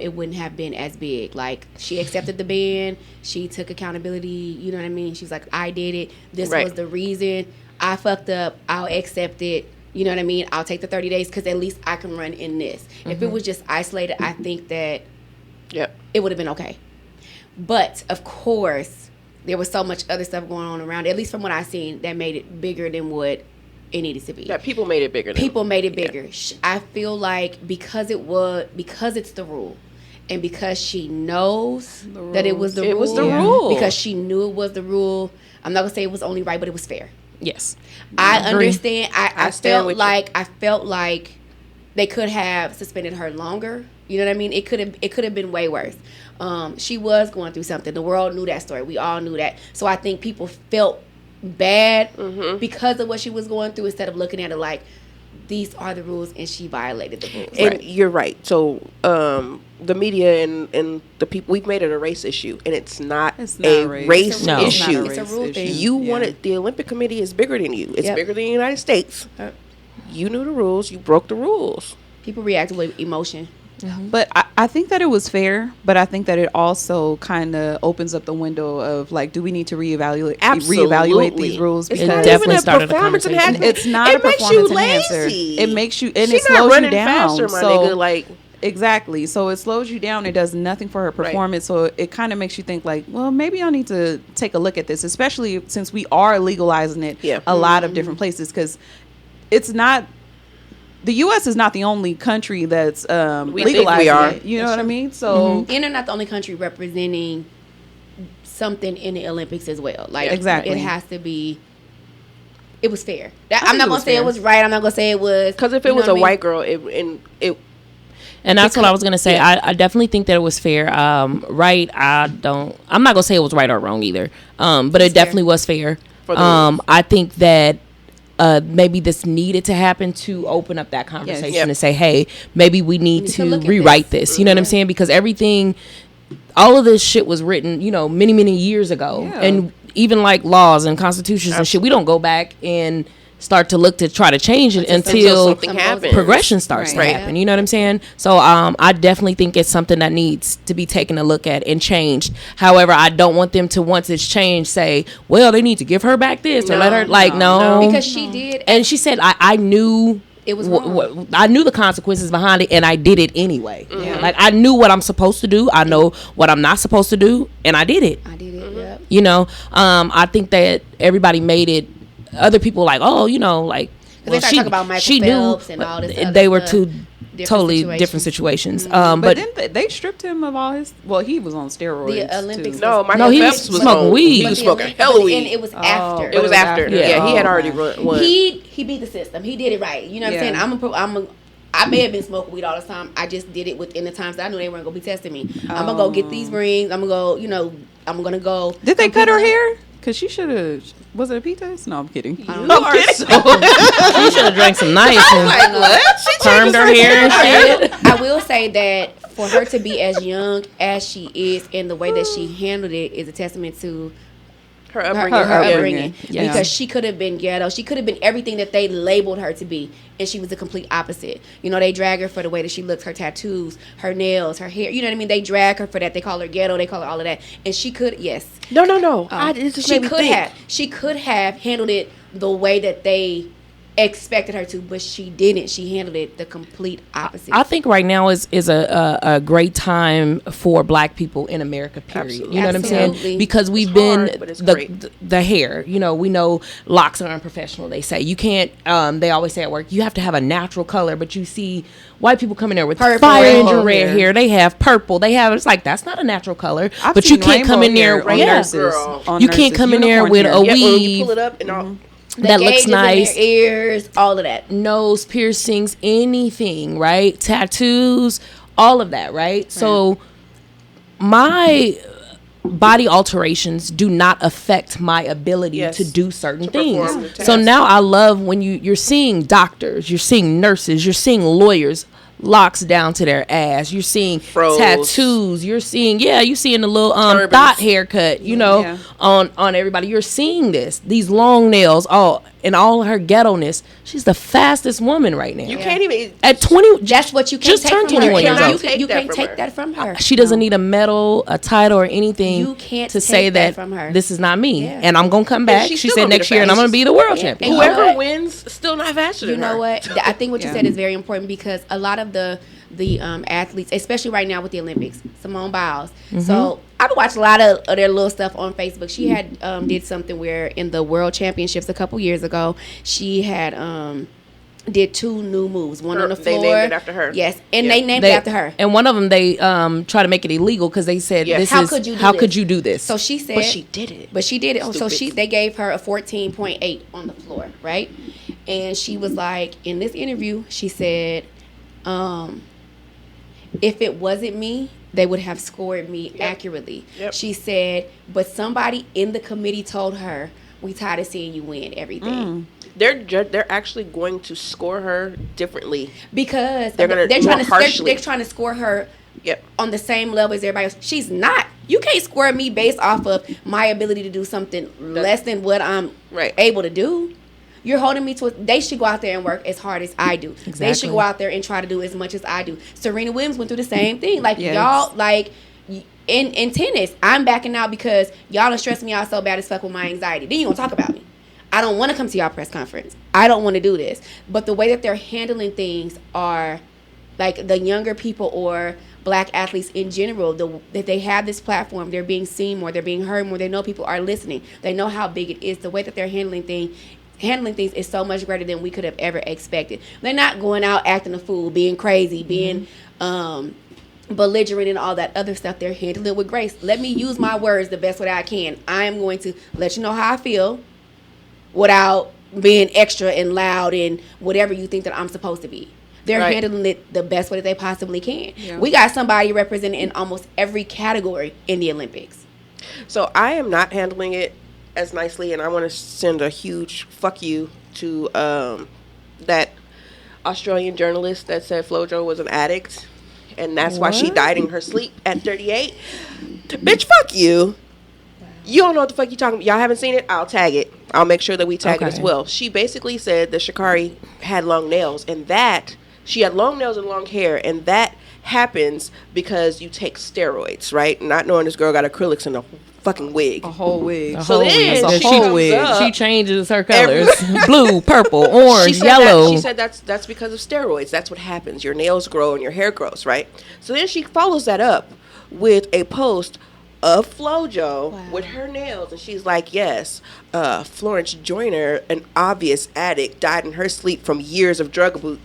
it wouldn't have been as big. Like, she accepted the ban. She took accountability. You know what I mean? She's like, I did it. This was the reason. I fucked up. I'll accept it. You know what I mean? I'll take the 30 days because at least I can run in this. If it was just isolated, I think that it would have been okay. But, of course, there was so much other stuff going on around it, at least from what I've seen, that made it bigger than what it needed to be. Yeah, people made it bigger. People made it bigger. I feel like because it's the rule, and because she knows that it was the rule. It was the rule. Because she knew it was the rule. I'm not gonna say it was only right, but it was fair. yes, I understand. I stand with I felt like they could have suspended her longer. You know what I mean? It could have been way worse. She was going through something. The world knew that story. We all knew that. So I think people felt bad because of what she was going through, instead of looking at it like, these are the rules and she violated the rules. And you're right. So the media and the people, we've made it a race issue, and it's not a race issue. It's a rule thing. You wanted, the Olympic Committee is bigger than you. It's bigger than the United States. You knew the rules. You broke the rules. People reacted with emotion. But I think that it was fair, but I think that it also kind of opens up the window of, like, do we need to reevaluate these rules? It's Because not definitely even a started a performance conversation. enhancer. it's not a performance enhancer. It makes you, and it slows you down. Faster, my nigga. Like, exactly. So it slows you down. It does nothing for her performance. So it kind of makes you think like, well, maybe I need to take a look at this, especially since we are legalizing it a lot of different places, because it's not. The U.S. is not the only country that's legalizing it. You know what I mean? So, and they're not the only country representing something in the Olympics as well. Like, exactly, it has to be. It was fair. I'm not gonna say it was right. I'm not gonna say it was, because if it was a white girl, and that's what I was gonna say. I definitely think that it was fair. Right? I'm not gonna say it was right or wrong either. But it definitely was fair. I think that. Maybe this needed to happen to open up that conversation and say, hey, maybe we need to rewrite this. You know what I'm saying? Because all of this shit was written, many, many years ago. Yeah. And even like laws and constitutions and shit, we don't go back and start to look to try to change it until something happens. Progression starts to happen. You know what I'm saying? So I definitely think it's something that needs to be taken a look at and changed. However, I don't want them to, once it's changed, say, well, they need to give her back this or let her, no. Because she did. And she said, I knew it was wrong. I knew the consequences behind it, and I did it anyway. Like, I knew what I'm supposed to do. I know what I'm not supposed to do, and I did it. I think that everybody made it. Other people like, they start talking about Michael Phelps and all this other they were stuff. two totally different situations. But then they stripped him of all his. Well, he was on steroids. The Olympics. Michael Phelps was smoking weed. He was smoking hella weed. And it was after. It was after. Yeah, he had already won. He beat the system. He did it right. You know what I'm saying? I may have been smoking weed all the time. I just did it within the times that I knew they weren't gonna be testing me. I'm gonna go get these rings. I'm gonna go. I'm gonna go. Did they cut her hair? Because she should have. Was it a pee test? No, I'm kidding. She should have drank some nice and permed her hair and shit. I will say that for her to be as young as she is and the way that she handled it is a testament to her upbringing. Yeah. Because she could have been ghetto. She could have been everything that they labeled her to be. And she was the complete opposite. They drag her for the way that she looks, her tattoos, her nails, her hair. You know what I mean? They drag her for that. They call her ghetto. They call her all of that. And she could, No. She could have handled it the way that they expected her to, but she didn't. She handled it the complete opposite. I think right now is a great time for Black people in America, period. Absolutely. You know what I'm saying? Absolutely. Because we've It's been hard, but it's great. the hair, you know, we know locks are unprofessional. They say you can't, they always say at work, you have to have a natural color, but you see white people come in there with Purple, fire engine rainbow red hair. hair. They have purple. They have, it's like, that's not a natural color. I've but you seen can't come in there, rainbow hair on yeah. nurses, Girl. on You can't nurses, come in there unicorn with hair. a When you weave pull it up and all. The that looks gauges in nice. their ears, all of that. Nose piercings, anything, right? Tattoos, all of that, right? So my body alterations do not affect my ability Yes, to do certain to perform things. the task. So now I love when you're seeing doctors, you're seeing nurses, you're seeing lawyers, locks down to their ass. You're seeing Froze. tattoos. You're seeing you're seeing the little Turbans. thought haircut, you know, Yeah. on everybody. You're seeing these long nails, all in all her ghetto-ness. She's the fastest woman right now. You can't even. At 20, That's what you can't just take turned from her. 21 years You old. can't- You Take can't that take from that from her. She doesn't need a medal, a title, or anything You can't to take say that that from her. this is not me. Yeah. And I'm going to come back. she's She still said gonna be next the year, and I'm going to fastest. be the world Yeah. champion. And you know Whoever what? wins, still not faster You than know her. what? I think what you Yeah. said is very important because a lot of the athletes, especially right now with the Olympics, Simone Biles. So I've been watching a lot of their little stuff on Facebook. She had did something where in the World Championships a couple years ago, she had did 2 new moves. One on the They floor. named it after her. Yes, and Yeah. they named it after her. And one of them, they try to make it illegal because they said, Yes. "This How is could you do how this? could you do this?" So she said, But she did it. But she did it. So Stupid. they gave her a 14.8 on the floor, right? And she was like, in this interview, she said, if it wasn't me, they would have scored me accurately. Yep. She said, but somebody in the committee told her, we tired of seeing you win everything. They're actually going to score her differently. Because They're gonna trying more to harshly. they're trying to score her Yep. on the same level as everybody else. She's not. You can't score me based off of my ability to do something less than what I'm Right. able to do. You're holding me to it. They should go out there and work as hard as I do. They should Exactly. go out there and try to do as much as I do. Serena Williams went through the same thing. Like Yes. y'all, like in tennis, I'm backing out because y'all are stressing me out so bad as fuck with my anxiety. Then you gonna talk about me. I don't want to come to y'all press conference. I don't want to do this. But the way that they're handling things are like the younger people or Black athletes in general, that they have this platform, they're being seen more, they're being heard more, they know people are listening, they know how big it is. The way that they're handling things is so much greater than we could have ever expected. They're not going out acting a fool, being crazy, being belligerent and all that other stuff. They're handling it with grace. Let me use my words the best way that I can. I am going to let you know how I feel without being extra and loud and whatever you think that I'm supposed to be. They're Right. handling it the best way that they possibly can. Yeah. We got somebody represented in almost every category in the Olympics. So I am not handling it as nicely, and I want to send a huge fuck you to that Australian journalist that said Flojo was an addict, and that's why she died in her sleep at 38. Bitch, fuck you. You don't know what the fuck you talking about. Y'all haven't seen it? I'll tag it. I'll make sure that we tag it as Okay. well. She basically said that Sha'Carri had long nails, and that she had long nails and long hair, and that happens because you take steroids, right? Not knowing this girl got acrylics in a fucking wig. A whole wig. A So whole then wig. she She- comes up- She changes her colors: blue, purple, orange, She said yellow. She said that's because of steroids. That's what happens. Your nails grow and your hair grows, right? So then she follows that up with a post of Flojo with her nails, and she's like, "Yes, Florence Joyner, an obvious addict, died in her sleep from years of drug abuse."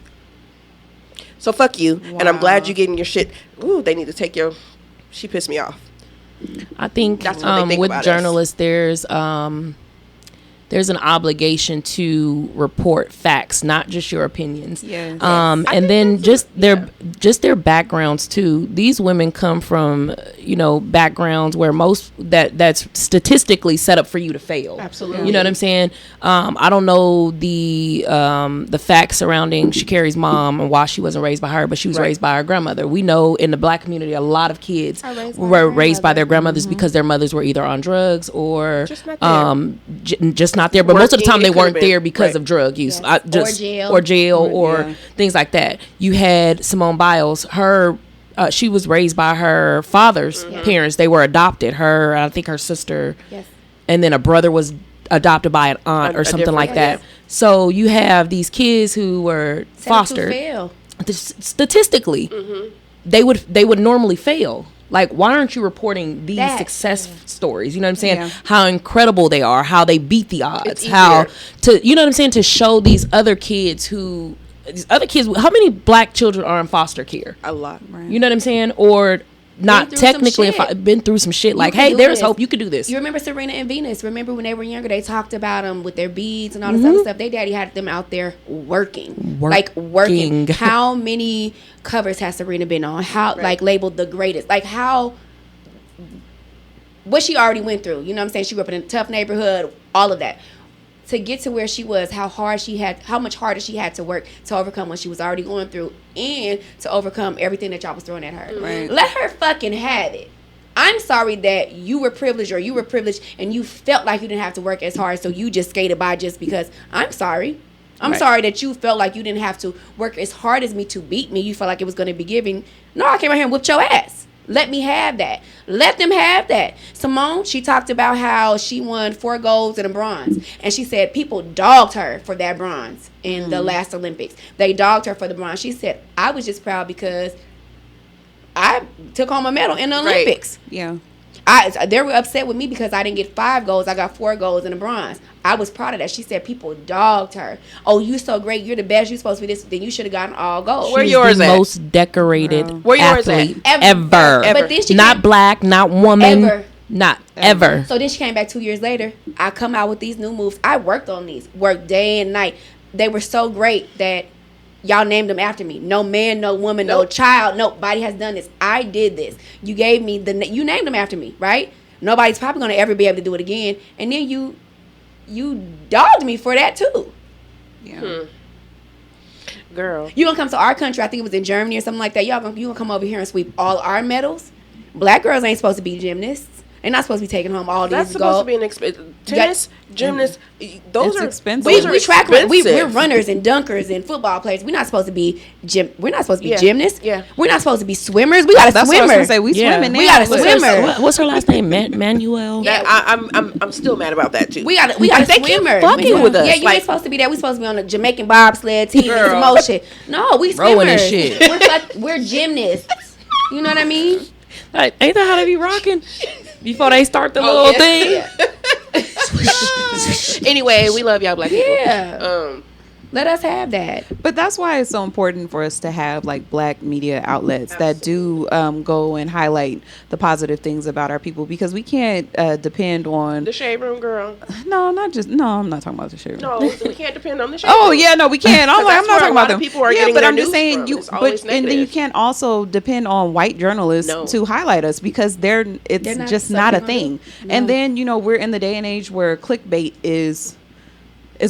So fuck you, and I'm glad you're getting your shit. Ooh, they need to take your. She pissed me off. I think That's what they think with about us. journalists, there's an obligation to report facts, not just your opinions. Yes. And then just their backgrounds too. These women come from backgrounds where that's statistically set up for you to fail. Absolutely. You know what I'm saying? I don't know the facts surrounding Sha'Carri's mom and why she wasn't raised by her, but she was raised by her grandmother. We know in the Black community a lot of kids were raised by their grandmothers because their mothers were either on drugs or Just not there. just not there. But most of the Working, time they it could've weren't been, there because right. of drug use. Yes. Or jail or Yeah. things like that. You had Simone Biles. Her she was raised by her father's parents. They were adopted. I think her sister, Yes. and then a brother was adopted by an aunt or A something different- like that. So you have these kids who were fostered. Statistically, they would normally fail. Like, why aren't you reporting these success stories? You know what I'm saying? Yeah. How incredible they are, how they beat the odds, how you know what I'm saying, to show these other kids, how many black children are in foster care? A lot, right? You know what I'm saying? Or not technically, if I've been through some shit, like, hey, there's hope, you could do this. You remember Serena and Venus? Remember when they were younger, they talked about them with their beads and all this other stuff. Their daddy had them out there working. Like, working. How many covers has Serena been on? How, like, labeled the greatest? Like, what she already went through. You know what I'm saying? She grew up in a tough neighborhood, all of that. To get to where she was, how much harder she had to work to overcome what she was already going through, and to overcome everything that y'all was throwing at her. Right. Let her fucking have it. I'm sorry that you were privileged and you felt like you didn't have to work as hard, so you just skated by just because. I'm sorry. I'm sorry that you felt like you didn't have to work as hard as me to beat me. You felt like it was going to be giving. No, I came out here and whipped your ass. Let me have that. Let them have that. Simone, she talked about how she won 4 golds and a bronze. And she said people dogged her for that bronze in the last Olympics. They dogged her for the bronze. She said, I was just proud because I took home a medal in the Olympics. Yeah. They were upset with me because I didn't get 5 golds. I got 4 golds and a bronze. I was proud of that. She said people dogged her. Oh, you so great. You're the best. You're supposed to be this. Then you should have gotten all gold. Where yours at? Most decorated athlete ever. But then she not black, not woman. Ever. Not ever. So then she came back 2 years later. I come out with these new moves. I worked on these. Worked day and night. They were so great that y'all named them after me. No man, no woman, no child. Nobody has done this. I did this. You gave me you named them after me, right? Nobody's probably going to ever be able to do it again. And then you dogged me for that too. Yeah. Girl. You gonna come to our country, I think it was in Germany or something like that. You gonna come over here and sweep all our medals? Black girls ain't supposed to be gymnasts. They're not supposed to be taking home all That's these supposed gold. to be an expensive. Tennis, gymnasts, those it's are expensive. We're runners and dunkers and football players. We're not supposed to be gymnasts. Yeah. We're not supposed to be swimmers. We got a swimmer. That's what I was gonna say. We swimming now. We got a swimmer. What's her last name? Manuel. Yeah. I'm still mad about that too. We got a swimmer. Fucking with us. Yeah, you ain't supposed to be there. We supposed to be on the Jamaican bobsled team and some more shit. No, we swimmers. Rowing and shit. We're gymnasts. You know what I mean? Like, ain't that how they be rocking before they start the little thing? Yeah. Anyway, we love y'all black people. Yeah. Let us have that. But that's why it's so important for us to have like black media outlets that do go and highlight the positive things about our people, because we can't depend on the shade room, girl. No, I'm not talking about the shade room. No, we can't depend on the shade room. Oh yeah, no, we can't. I'm not talking about them. People are getting but their I'm just news saying from. and then you can't also depend on white journalists to highlight us, because they're just not a thing. No. And then we're in the day and age where clickbait is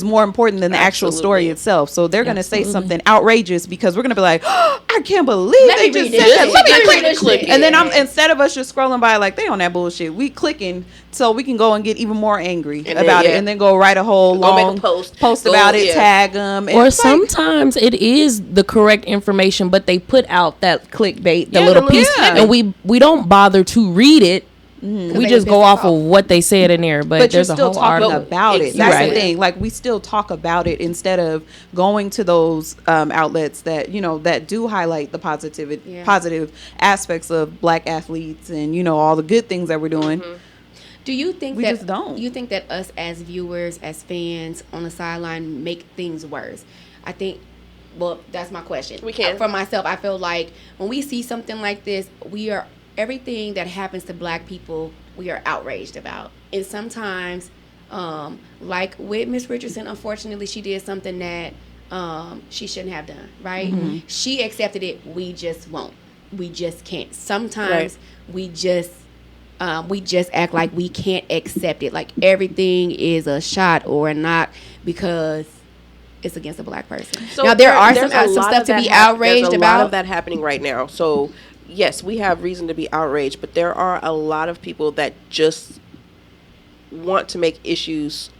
more important than the actual story itself. So they're going to say something outrageous because we're going to be like, oh, I can't believe they just said that. Let me click. And then instead of us just scrolling by like they on that bullshit, we clicking so we can go and get even more angry about it, and then go write a whole long post about it, tag them. Or sometimes it is the correct information, but they put out that clickbait, the little piece, and we don't bother to read it. Mm-hmm. We just go off of what they said in there, but there's a whole article about it. That's the thing. Like, we still talk about it instead of going to those outlets that that do highlight the positive aspects of black athletes and all the good things that we're doing. Mm-hmm. Do you think you think that us as viewers, as fans on the sideline, make things worse? I think. Well, that's my question. We can. For myself, I feel like when we see something like this, everything that happens to black people, we are outraged about. And sometimes, like with Miss Richardson, unfortunately, she did something that she shouldn't have done, right? Mm-hmm. She accepted it. We just won't. We just can't. Sometimes we just act like we can't accept it. Like everything is a shot or a knock because it's against a black person. So now, there's some stuff to be outraged about. There's a lot of that happening right now. So yes, we have reason to be outraged, but there are a lot of people that just want to make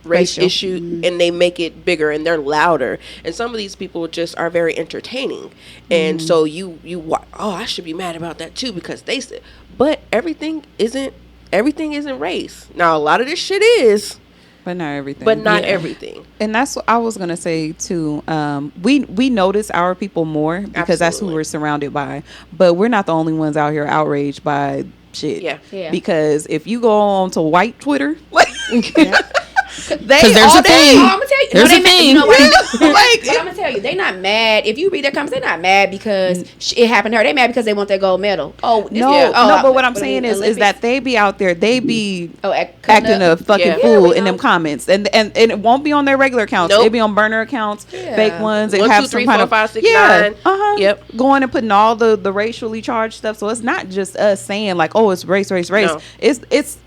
race issue, and they make it bigger and they're louder. And some of these people just are very entertaining. And so I should be mad about that too because they said, but everything isn't race. Now, a lot of this shit is, But not everything. But not everything. And that's what I was gonna say too. We notice our people more because that's who we're surrounded by. But we're not the only ones out here outraged by shit. Yeah. Because if you go on to white Twitter, like There's a thing. I'm gonna tell you. There's a thing. You know what? Like, but I'm gonna tell you, they not mad. If you read their comments, they're not mad because it happened to her. They mad because they want their gold medal. No. But what I'm saying is that they be out there, they be acting a fucking fool in them comments, and it won't be on their regular accounts. They be on burner accounts, fake ones, and 1, have 2, 3, some kind 4, of 5, 6, 9. Yep. Going and putting all the racially charged stuff. So it's not just us saying like, oh, it's race. No. It's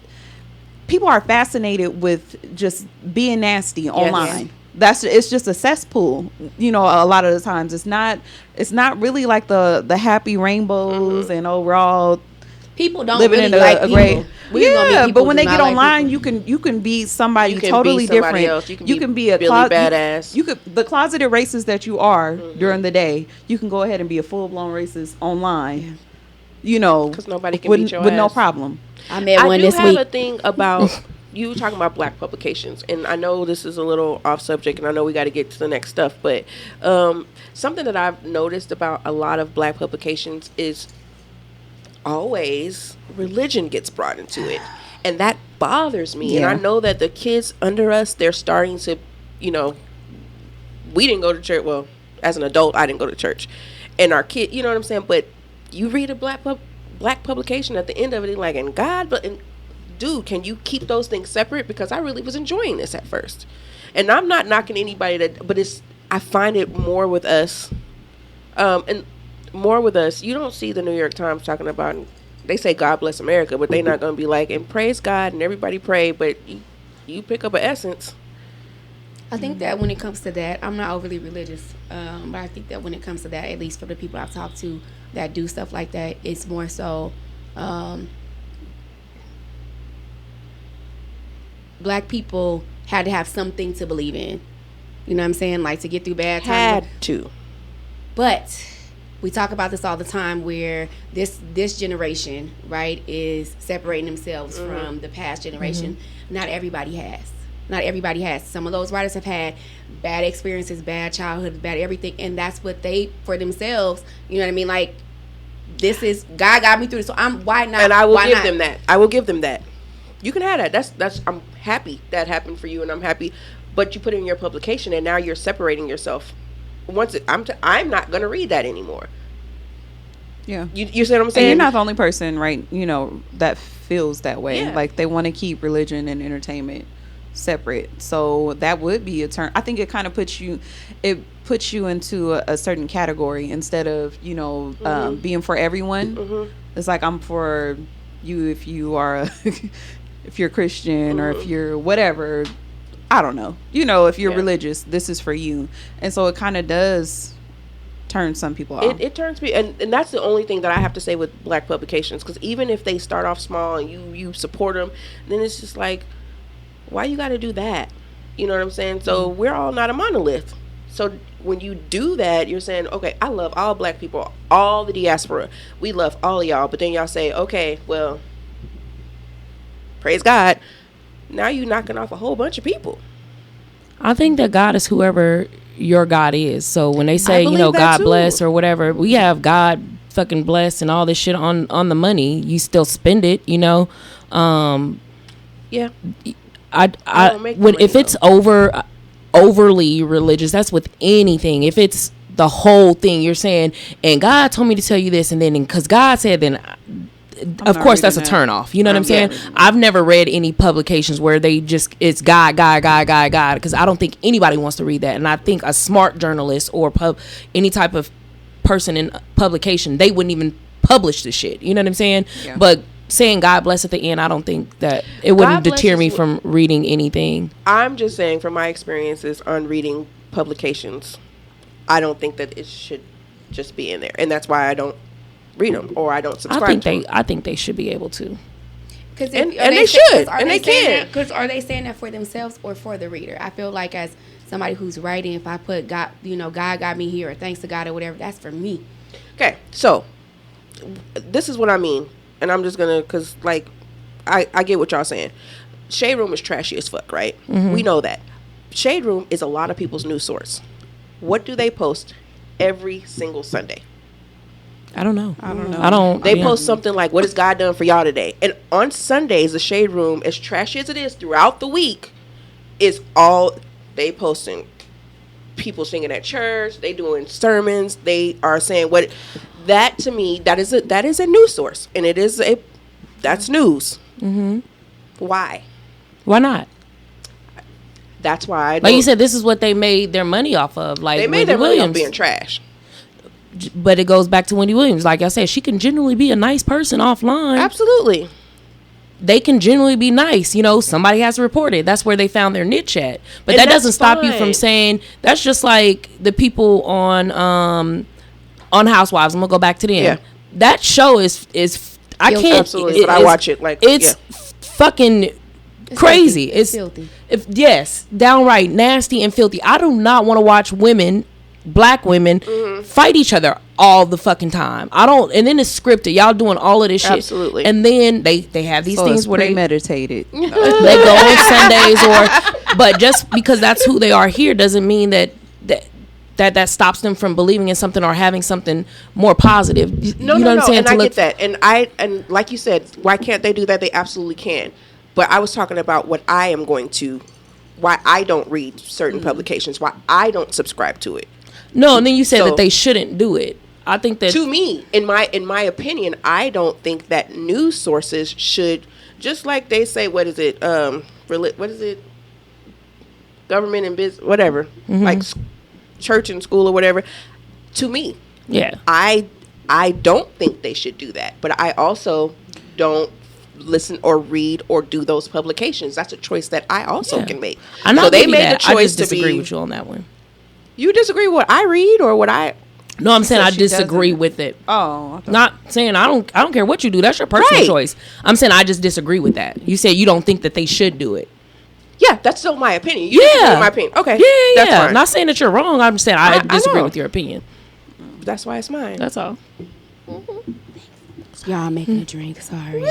people are fascinated with just being nasty online. It's just a cesspool. You know, a lot of the times it's not really like the happy rainbows and overall people don't living really in like a great but when they get online, you can be somebody totally different. Else. You can be a really badass. You could the closeted racist that you are during the day. You can go ahead and be a full blown racist online. You know, because nobody can with, beat your with ass. No problem. I met one this week. I do have a thing about you talking about black publications, and I know this is a little off subject, and I know we got to get to the next stuff, but something that I've noticed about a lot of black publications is always religion gets brought into it, and that bothers me. And I know that the kids under us, they're starting to, you know, we didn't go to church. Well, as an adult, I didn't go to church, and our kid, you know what I'm saying, but you read a black publication at the end of it, like, and God, but dude, can you keep those things separate? Because I really was enjoying this at first, and I'm not knocking anybody but I find it more with us, and more with us. You don't see the New York Times talking about, they say God bless America, but they're not going to be like, and praise God and everybody pray, but you pick up an essence. I think that when it comes to that, I'm not overly religious, but I think that when it comes to that, at least for the people I've talked to that do stuff like that, it's more so black people had to have something to believe in. You know what I'm saying? Like, to get through bad times. Had to. But we talk about this all the time, where this generation, right, is separating themselves from the past generation. Not everybody has. Some of those writers have had bad experiences, bad childhood, bad everything, and that's what they, for themselves, you know what I mean? Like, this is, God got me through this, so why not? And I will give them that. I will give them that. You can have that. That's I'm happy that happened for you, and I'm happy. But you put it in your publication, and now you're separating yourself. I'm not going to read that anymore. Yeah. You see what I'm saying? And you're not the only person, right, you know, that feels that way. Yeah. Like, they want to keep religion and entertainment separate. So that would be a turn. I think it kind of puts you into a certain category instead of, you know, being for everyone. It's like, I'm for you if you are if you're Christian or if you're whatever, I don't know, you know, if you're religious, this is for you. And so it kind of does turn some people off. It turns me, and that's the only thing that I have to say with black publications, because even if they start off small and you support them, then it's just like, why you got to do that? You know what I'm saying? So we're all not a monolith. So when you do that, you're saying, okay, I love all black people, all the diaspora. We love all of y'all. But then y'all say, okay, well, praise God. Now you're knocking off a whole bunch of people. I think that God is whoever your God is. So when they say, you know, God bless or whatever, we have God fucking bless and all this shit on the money. You still spend it, you know. Yeah. If it's overly religious, that's with anything. If it's the whole thing, you're saying, and God told me to tell you this, and then because God said, then of course that's a turn off. You know what I'm saying? I've never read any publications where they just, it's God, because I don't think anybody wants to read that. And I think a smart journalist or any type of person in publication, they wouldn't even publish the shit. You know what I'm saying? Yeah. But saying God bless at the end, I don't think that it wouldn't deter me from reading anything. I'm just saying, from my experiences on reading publications, I don't think that it should just be in there, and that's why I don't read them or I don't subscribe to them. I think they should be able to. And they should, and they can. Because are they saying that for themselves or for the reader? I feel like as somebody who's writing, if I put God, you know, God got me here, or thanks to God, or whatever, that's for me. Okay, so this is what I mean, and I'm just gonna, because like I get what y'all saying. Shade Room is trashy as fuck, right? We know that. Shade Room is a lot of people's news source. What do they post every single Sunday? I don't know. They post something like, what has God done for y'all today? And on Sundays, the Shade Room, as trashy as it is throughout the week, is all they posting. People singing at church, they doing sermons, they are saying what. That to me, that is a news source, and that's news. Why? Why not? That's why. Like you said, this is what they made their money off of. Like they made Wendy their money Williams off being trash. But it goes back to Wendy Williams. Like I said, she can genuinely be a nice person offline. Absolutely. They can genuinely be nice. You know, somebody has to report it. That's where they found their niche at. But that doesn't stop you from saying, that's just like the people on Housewives. I'm gonna go back to them. Yeah. That show is I can't. Absolutely, but I watch it like it's fucking crazy. It's filthy. Yes, downright nasty and filthy. I do not want to watch women, black women, fight each other all the fucking time. I don't. And then it's scripted. Y'all doing all of this shit. Absolutely. And then they have these things where they meditated. They go on Sundays but just because that's who they are here doesn't mean that stops them from believing in something or having something more positive. No, you know what I'm saying? And I get that. And like you said, why can't they do that? They absolutely can. But I was talking about why I don't read certain publications, why I don't subscribe to it. No, and then you said that they shouldn't do it. I think that, to me, in my opinion, I don't think that news sources should, just like they say, what is it, government and business, whatever, like church and school or whatever. To me, yeah, I don't think they should do that, but I also don't listen or read or do those publications. That's a choice that I also can make. So they made the choice. I just disagree with you on that one. You disagree with what I read or what I? No, I'm saying I disagree with it. Oh, not saying I don't care what you do. That's your personal choice. I'm saying I just disagree with that. You said you don't think that they should do it. Yeah, that's still my opinion. You disagree with my opinion. Okay. Yeah. That's fine. Not saying that you're wrong. I'm saying I disagree with your opinion. That's why it's mine. That's all. Y'all, I'm making a drink. Sorry.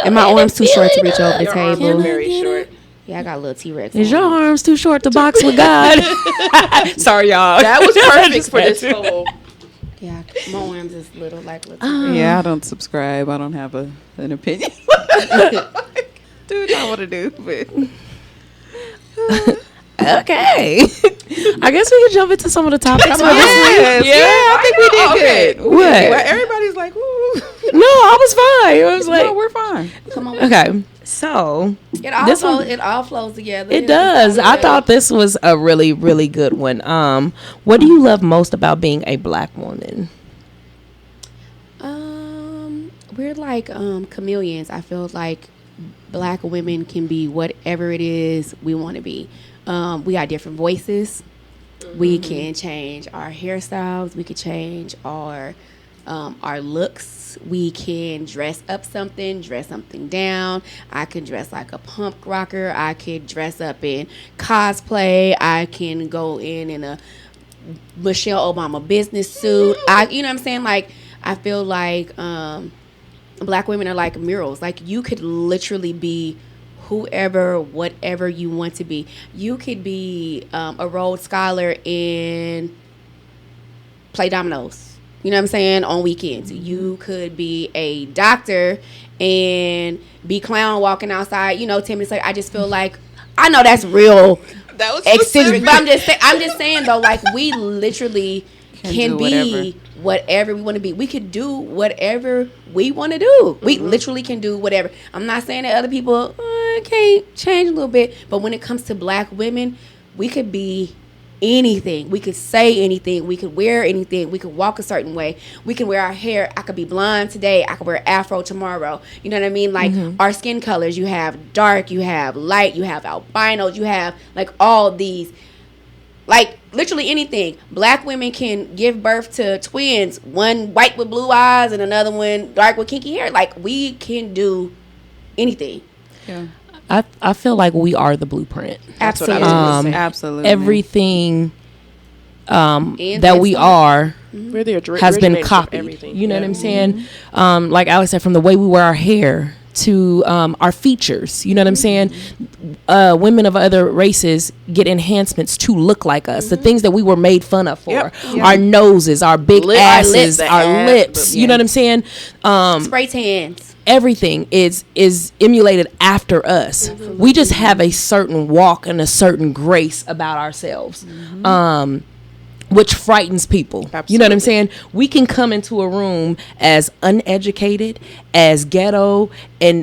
And my arm's too short to reach over the table. Your arms are very short. Yeah, I got a little T-Rex. Is your arms too short to box with God? Sorry, y'all. That was perfect for this whole. Yeah, my arms is little like little. Yeah, I don't subscribe. I don't have an opinion. Do what I want to do, but. Okay. I guess we can jump into some of the topics for this week. I think we did good. What? Well, everybody's like, woo. No, I was fine. I was like, no, we're fine. Come on. Okay. So it all flows together. It does. I thought this was a really, really good one. What do you love most about being a black woman? We're like chameleons. I feel like black women can be whatever it is we want to be. We got different voices. We can change our hairstyles. We can change our looks. We can dress up something, dress something down. I can dress like a punk rocker. I could dress up in cosplay. I can go in a Michelle Obama business suit. You know what I'm saying? Like, I feel like black women are like murals. Like, you could literally be whoever, whatever you want to be. You could be a Rhodes Scholar and play dominoes. You know what I'm saying? On weekends. You could be a doctor and be clown walking outside. You know, 10 minutes later. I just feel like, I know that's real. That was eccentric, but I'm just saying though, like, we literally can be whatever we want to be. We could do whatever we want to do. We literally can do whatever. I'm not saying that other people can't change a little bit, but when it comes to black women, we could be anything. We could say anything. We could wear anything. We could walk a certain way. We can wear our hair. I could be blonde today. I could wear afro tomorrow. You know what I mean? Like, our skin colors, you have dark, you have light, you have albinos, you have like all these, like literally anything. Black women can give birth to twins, one white with blue eyes and another one dark with kinky hair. Like, we can do anything. Yeah. I feel like we are the blueprint. Absolutely. Absolutely. Everything that we are has been copied. You know what I'm saying? Like Alex said, from the way we wear our hair to our features. You know what I'm saying? Women of other races get enhancements to look like us. The things that we were made fun of for. Our noses, our big asses, our lips. You know what I'm saying? Spray tans. Everything is emulated after us. We just have a certain walk and a certain grace about ourselves. Which frightens people. Absolutely. You know what I'm saying? We can come into a room as uneducated, as ghetto,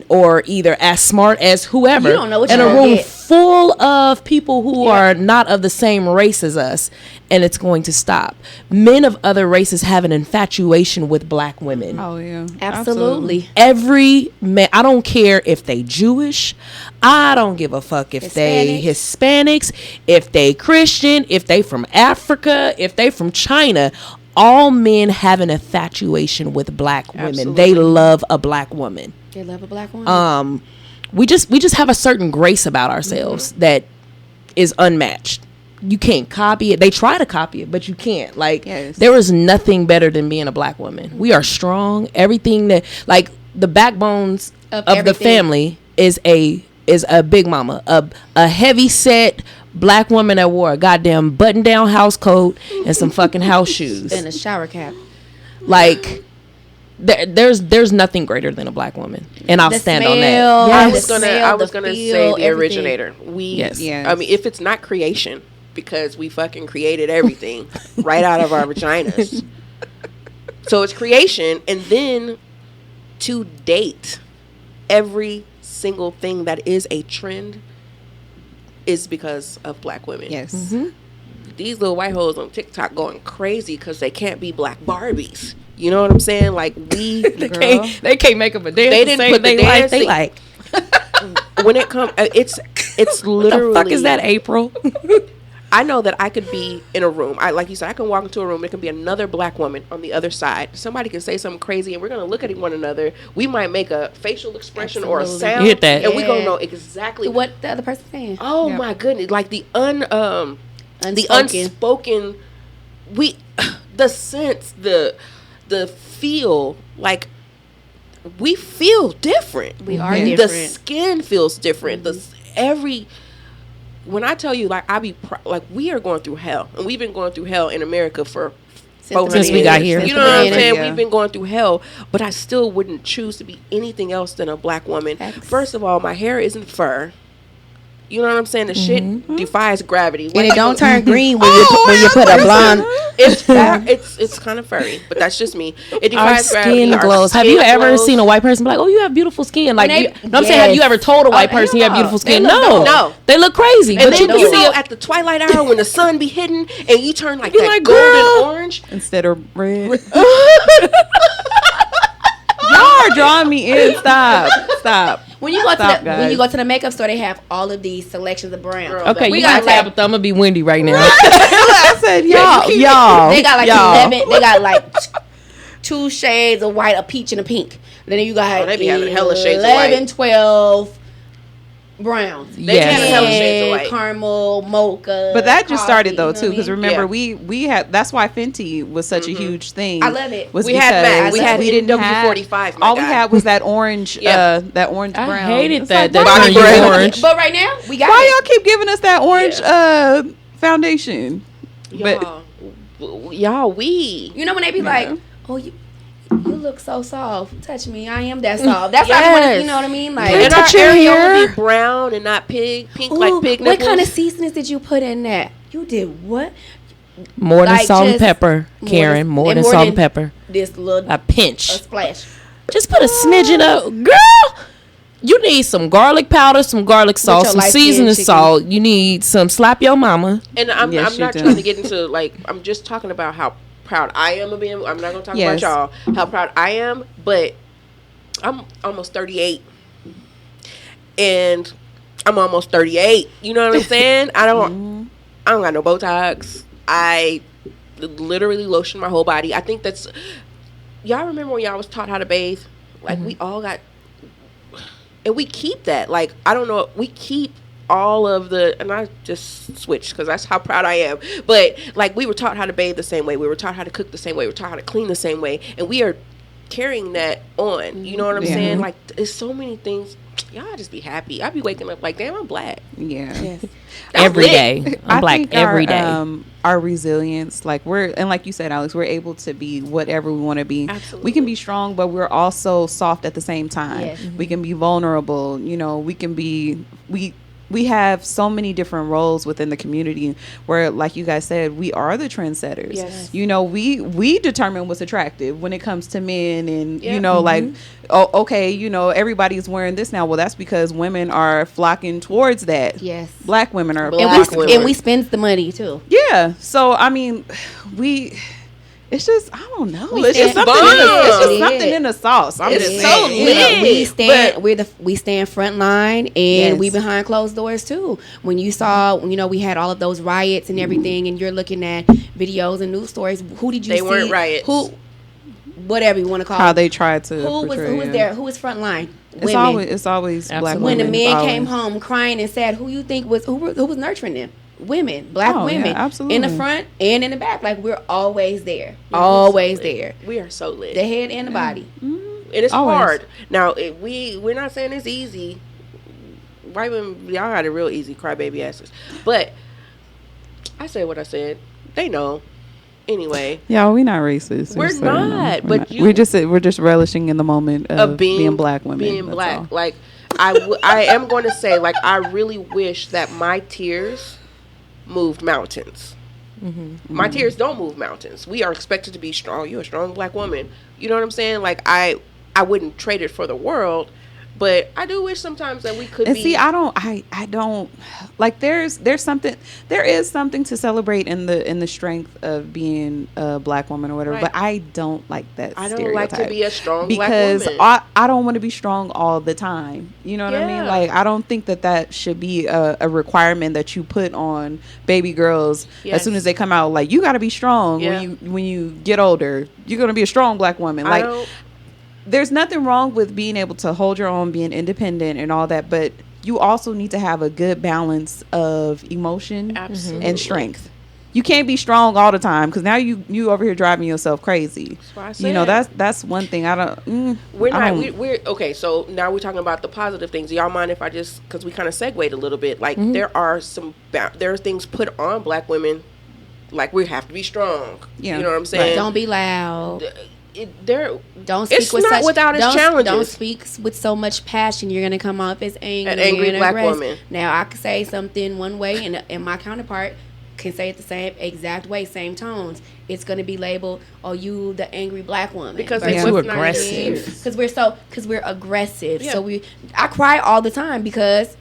or either as smart as whoever. You don't know what in you're a room get. full of people who are not of the same race as us, and it's going to stop. Men of other races have an infatuation with black women. Oh yeah, absolutely. Every man. I don't care if they Jewish. I don't give a fuck if they Hispanics, if they Christian, if they from Africa, if they from China. All men have an infatuation with black women. Absolutely. They love a black woman. They love a black woman. We just have a certain grace about ourselves that is unmatched. You can't copy it. They try to copy it, but you can't. Like, there is nothing better than being a black woman. We are strong. Everything that, like, the backbones of the family is a big mama, a heavy set black woman that wore a goddamn button down house coat and some fucking house shoes and a shower cap. Like, there's nothing greater than a black woman, and I'll stand on that. Yes. I was gonna say the originator. I mean, if it's not creation, because we fucking created everything right out of our vaginas, so it's creation, and then to date, every single thing that is a trend is because of black women. Yes. These little white hoes on TikTok going crazy because they can't be black Barbies. You know what I'm saying? Like, they can't make up a dance. They didn't put the dance. They like. When it comes, it's literally. What the fuck is that, April? I know that I could be in a room. Like you said, I can walk into a room. There can be another black woman on the other side. Somebody can say something crazy, and we're gonna look at one another. We might make a facial expression or a sound, you hit that. and we gonna know exactly what the other person's saying. Oh my goodness! Like the unspoken. The sense, the feel, like we feel different. We are different. The skin feels different. When I tell you, like, like, we are going through hell, and we've been going through hell in America since we got here. You know what I'm saying? We've been going through hell, but I still wouldn't choose to be anything else than a black woman. First of all, my hair isn't fur. You know what I'm saying? The shit defies gravity. And it don't turn green when you put a blonde. It's kind of furry, but that's just me. It defies gravity. Skin glows. Have you ever seen a white person be like, "Oh, you have beautiful skin"? Like, I'm saying, have you ever told a white person you have beautiful skin? No, they look crazy. And but then you know, at the twilight hour when the sun be hitting and you turn like that golden orange instead of red. Y'all are drawing me in. Stop. When you go to the makeup store, they have all of these selections of brown. Okay, we got Tabitha. I'm gonna be Wendy right now. I said, y'all. They got like 11. They got like 2 shades of white, a peach, and a pink. Then you got they be having hella shades 11, of white. 12 browns. They have hella shades of white. Caramel, mocha. But that just started though coffee, too, because remember Yeah. we had. That's why Fenty was such a huge thing. I love it. Was We had Mac. because We had didn't NW45. all we had was that orange, that orange brown. I hated It's that. like, That why turned y'all- you orange. But right now, we got Why it. y'all keep giving us that orange foundation? Y'all, we. You know when they be like, "Oh, you look so soft. Touch me. I am that soft." That's how I want to. You know what I mean? Like, And touch our your area hair. will be brown and not pink like pig nipples. what kind of seasonings did you put in that? You did what? More than Like, salt and just pepper, Karen. More than salt and pepper. This little A pinch. splash. Just put a smidgen of, girl. You need some garlic powder, some garlic salt, your some light-skinned seasoning chicken. salt. You need some slap your mama. And I'm Yes, not you trying do. to get into, like, I'm just talking about how proud I am of being. I'm not going to talk Yes. about y'all, how proud I am, but I'm almost 38. And I'm almost 38. You know what I'm saying? I don't got no Botox. I literally lotion my whole body. I think that's, y'all remember when y'all was taught how to bathe? Like, we all got, and we keep that. Like, I don't know, we keep all of the, and I just switched because that's how proud I am. But, like, we were taught how to bathe the same way. We were taught how to cook the same way. We were taught how to clean the same way. And we are carrying that on. You know what I'm saying? Like, there's so many things. Y'all just be happy. I be waking up like, damn, I'm black. Yeah. Yes. Every day. I'm black every day. Our resilience, like like you said, Alex, we're able to be whatever we want to be. Absolutely. We can be strong, but we're also soft at the same time. Yes. We can be vulnerable. You know, we can be, we have so many different roles within the community where, like you guys said, we are the trendsetters. Yes. You know, we determine what's attractive when it comes to men, and you know, like, oh, okay, you know, everybody's wearing this now. Well, that's because women are flocking towards that. Yes. Black women are And we spend the money too. Yeah. So I mean, it's just, I don't know. It's just something in the sauce. I'm just so lit. We stand front line, and we behind closed doors too. When you saw, you know, we had all of those riots and everything, and you're looking at videos and news stories. Who did you see? They weren't riots. Who, whatever you want to call how it. they tried to. Who was there? Who was front line? Women. It's always black women. When the men came home crying and sad, who you think was who was nurturing them? Women, black women, absolutely. In the front and in the back. Like, we're always there, always there. We are so lit, the head and the body. And it's hard. Now, we're not saying it's easy. White women, y'all got a real easy crybaby asses. But I said what I said. They know. Anyway, yeah, we're not racist. We're not. We're just relishing in the moment of being black women. Being black, all. Like I am going to say, like, I really wish that my tears moved mountains. My tears don't move mountains. We are expected to be strong. You're a strong black woman. You know what I'm saying? Like, I wouldn't trade it for the world, but I do wish sometimes that we could. And be. See, I don't like. There is something to celebrate in the strength of being a black woman or whatever. Right. But I don't like that. I don't stereotype like to be a strong because black woman. I don't want to be strong all the time. You know what I mean? Like, I don't think that should be a requirement that you put on baby girls as soon as they come out. Like, you got to be strong when you get older. You're gonna be a strong black woman. Like, there's nothing wrong with being able to hold your own, being independent and all that, but you also need to have a good balance of emotion and strength. You can't be strong all the time, because now you over here driving yourself crazy. You know, that's one thing. We're okay. So now we're talking about the positive things. Do y'all mind if I just, because we kind of segued a little bit, like there are things put on black women, like we have to be strong. Yeah. You know what I'm saying? Don't be loud. Don't speak without its challenges. Don't speak with so much passion. You're gonna come off as angry. An angry black woman. Now, I could say something one way, and my counterpart can say it the same exact way, same tones. It's gonna be labeled, "Oh, you the angry black woman," because they're too aggressive. Because we're aggressive. Yeah. So I cry all the time because.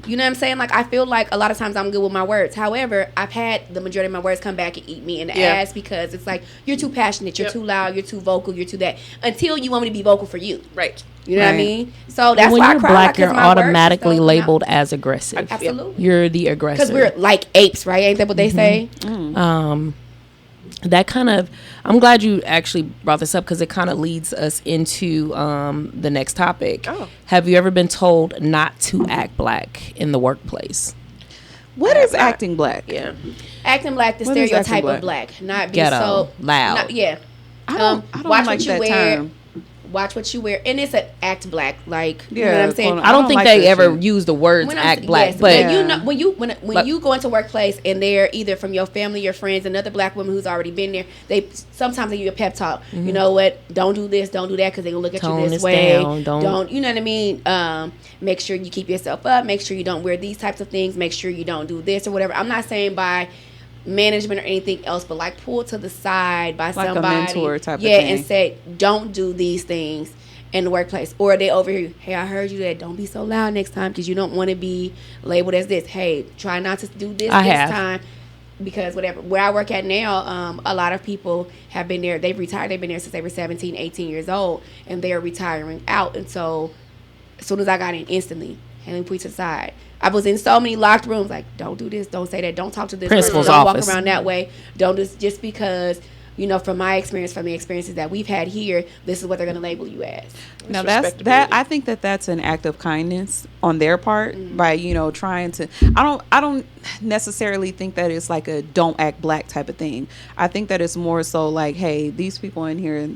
You know what I'm saying? Like, I feel like a lot of times I'm good with my words. However, I've had the majority of my words come back and eat me in the ass, because it's like, you're too passionate, you're too loud, you're too vocal, you're too that. Until you want me to be vocal for you. Right. You know what I mean? So that's why I cry. When you're black, you're automatically labeled as aggressive. Absolutely. You're the aggressor. Because we're like apes, right? Ain't that what they say? That kind of, I'm glad you actually brought this up, because it kind of leads us into the next topic. Have you ever been told not to act black in the workplace? What is acting black? Yeah, acting black, the stereotype of black, not be ghetto, so loud. I don't watch like what you that wear. term. Watch what you wear, and it's an act black, like, you know what I'm saying. I don't think they ever use the words act black, but you know, when you go into workplace and they're either from your family, your friends, another black woman who's already been there, sometimes they give you a pep talk. You know what? Don't do this, don't do that, because they gonna look at you this way. Don't you know what I mean? Make sure you keep yourself up. Make sure you don't wear these types of things. Make sure you don't do this or whatever. I'm not saying by management or anything else, but like pull to the side by somebody, a mentor type of thing, and say, don't do these things in the workplace. Or they over here, hey, I heard you that, don't be so loud next time, because you don't want to be labeled as this. Hey, try not to do this time, because whatever. Where I work at now, a lot of people have been there. They've retired. They've been there since they were 17, 18 years old, and they're retiring out. And so as soon as I got in, instantly, hand me put to the side. I was in so many locked rooms, like, don't do this, don't say that, don't talk to this principal's person, don't office. walk around that way, don't just because, you know, from my experience, from the experiences that we've had here, this is what they're going to label you as. Now I think that's an act of kindness on their part, by, you know, trying to. I don't necessarily think that it's like a don't act black type of thing. I think that it's more so like, hey, these people in here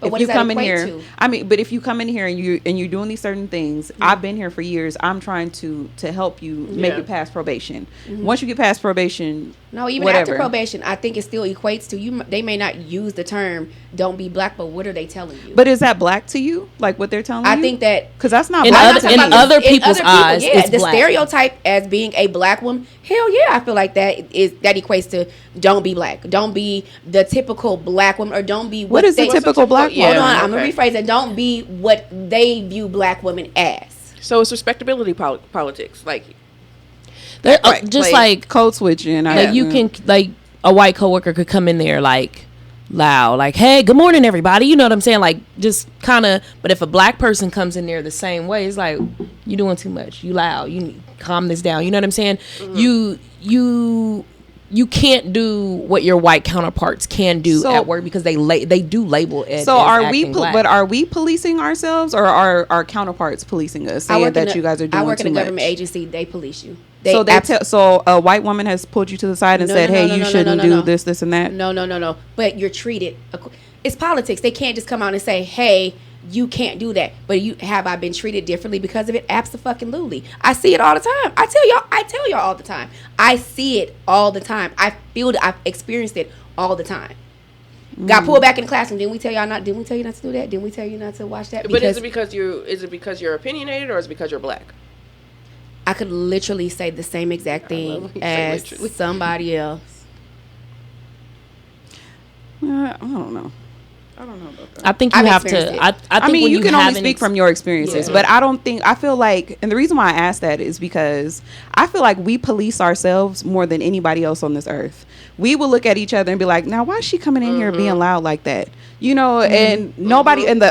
But if you come in here, I mean, but if you come in here and you're doing these certain things, I've been here for years. I'm trying to help you make it past probation. Once you get past probation, no, even after probation, I think it still equates to you. They may not use the term "don't be black," but what are they telling you? But is that black to you? Like what they're telling you? I think that because that's not in black other people's eyes. Yeah, the black. stereotype as being a black woman. Hell yeah, I feel like that equates to don't be black, don't be the typical black woman, or don't be what is the typical black woman? Hold on, I'm gonna rephrase it. Don't be what they view black women as. So it's respectability politics, like they're just like code switching. Like you can like a white coworker could come in there like loud, like, hey, good morning everybody, you know what I'm saying, like just kind of. But if a black person comes in there the same way, it's like, you doing too much, you loud, you need to calm this down, you know what I'm saying. You can't do what your white counterparts can do at work because they do label it. So are we? But are we policing ourselves, or are our counterparts policing us? Saying that you guys are doing too much. I work in a government agency. They police you. So a white woman has pulled you to the side and said, "Hey, you shouldn't do this, this, and that." No. But you're treated. It's politics. They can't just come out and say, "Hey, you can't do that." But have I been treated differently because of it? Absolutely. I see it all the time. I tell y'all all the time. I see it all the time. I feel it. I've experienced it all the time. Got pulled back in the classroom. Didn't we tell you not to do that? Didn't we tell you not to watch that? But is it because you're opinionated, or is it because you're black? I could literally say the same exact thing as somebody else. I don't know about that. I think you have to. I mean, you can only speak from your experiences, but I feel like, and the reason why I ask that is because I feel like we police ourselves more than anybody else on this earth. We will look at each other and be like, now why is she coming in here being loud like that? You know, and nobody, and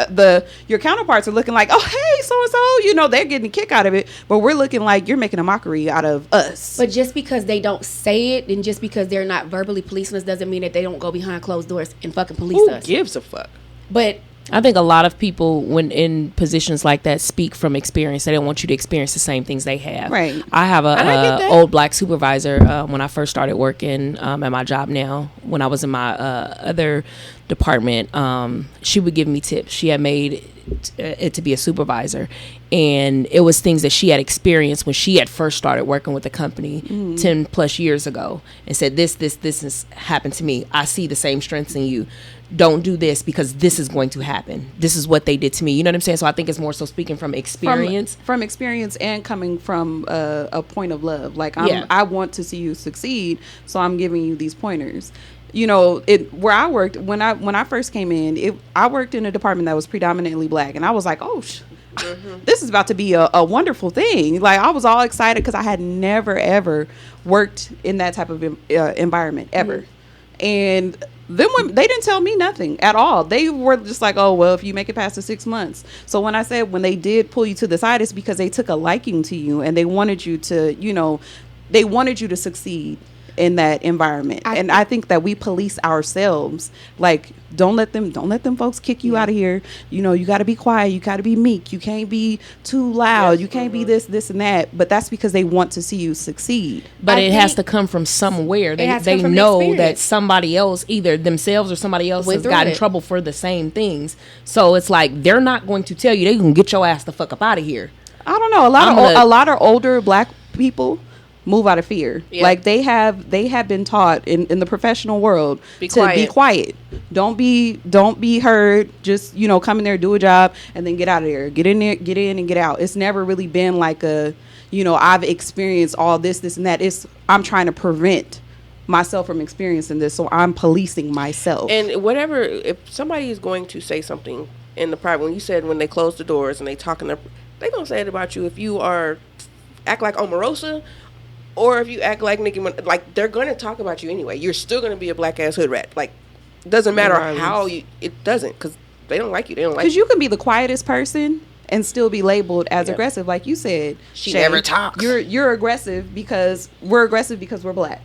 your counterparts are looking like, oh, hey, so-and-so, you know, they're getting a kick out of it. But we're looking like you're making a mockery out of us. But just because they don't say it, and just because they're not verbally policing us, doesn't mean that they don't go behind closed doors and fucking police us. Who gives a fuck? But I think a lot of people, when in positions like that, speak from experience. They don't want you to experience the same things they have. Right. I have a old black supervisor when I first started working at my job now. When I was in my other department, she would give me tips. She had made it to be a supervisor, and it was things that she had experienced when she had first started working with the company 10 plus years ago, and said, this has happened to me. I see the same strengths in you. Don't do this because this is going to happen. This is what they did to me. You know what I'm saying? So I think it's more so speaking from experience. From experience and coming from a point of love. Like, I want to see you succeed, so I'm giving you these pointers. You know, where I worked, when I first came in, I worked in a department that was predominantly black. And I was like, oh, this is about to be a wonderful thing. Like, I was all excited because I had never, ever worked in that type of environment, ever. And then when they didn't tell me nothing at all. They were just like, oh, well, if you make it past the 6 months. So when I said when they did pull you to the side, it's because they took a liking to you and they wanted you to, you know, they wanted you to succeed in that environment. I think that we police ourselves. Like, don't let them folks kick you out of here. You know, you got to be quiet. You got to be meek. You can't be too loud. You can't be this and that. But that's because they want to see you succeed. But it has to come from somewhere. They know that somebody else, either themselves or somebody else, has got in trouble for the same things. So it's like, they're not going to tell you. They're going to get your ass the fuck up out of here. I don't know. A lot of older black people move out of fear. Yeah. Like they have been taught in the professional world be quiet. Don't be heard. Just, you know, come in there, do a job, and then get out of there. Get in there, get in and get out. It's never really been like a, you know, I've experienced all this and that. I'm trying to prevent myself from experiencing this, so I'm policing myself. And whatever, if somebody is going to say something in the private, when you said when they close the doors and they talking, they gonna say it about you if you act like Omarosa. Or if you act like Nicki, like, they're going to talk about you anyway. You're still going to be a black ass hood rat. Like, doesn't matter how it doesn't, because they don't like you. They don't like you. Because you can be the quietest person and still be labeled as aggressive, like you said. She never talks. You're aggressive because we're black.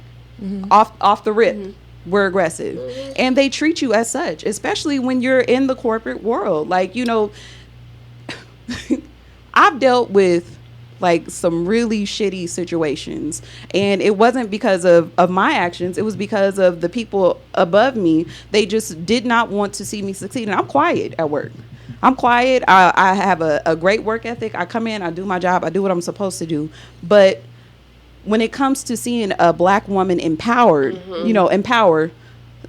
Off the rip, we're aggressive, and they treat you as such, especially when you're in the corporate world. Like, you know, I've dealt with like some really shitty situations. And it wasn't because of my actions. It was because of the people above me. They just did not want to see me succeed. And I'm quiet at work. I'm quiet. I have a great work ethic. I come in, I do my job, I do what I'm supposed to do. But when it comes to seeing a black woman empowered, empower,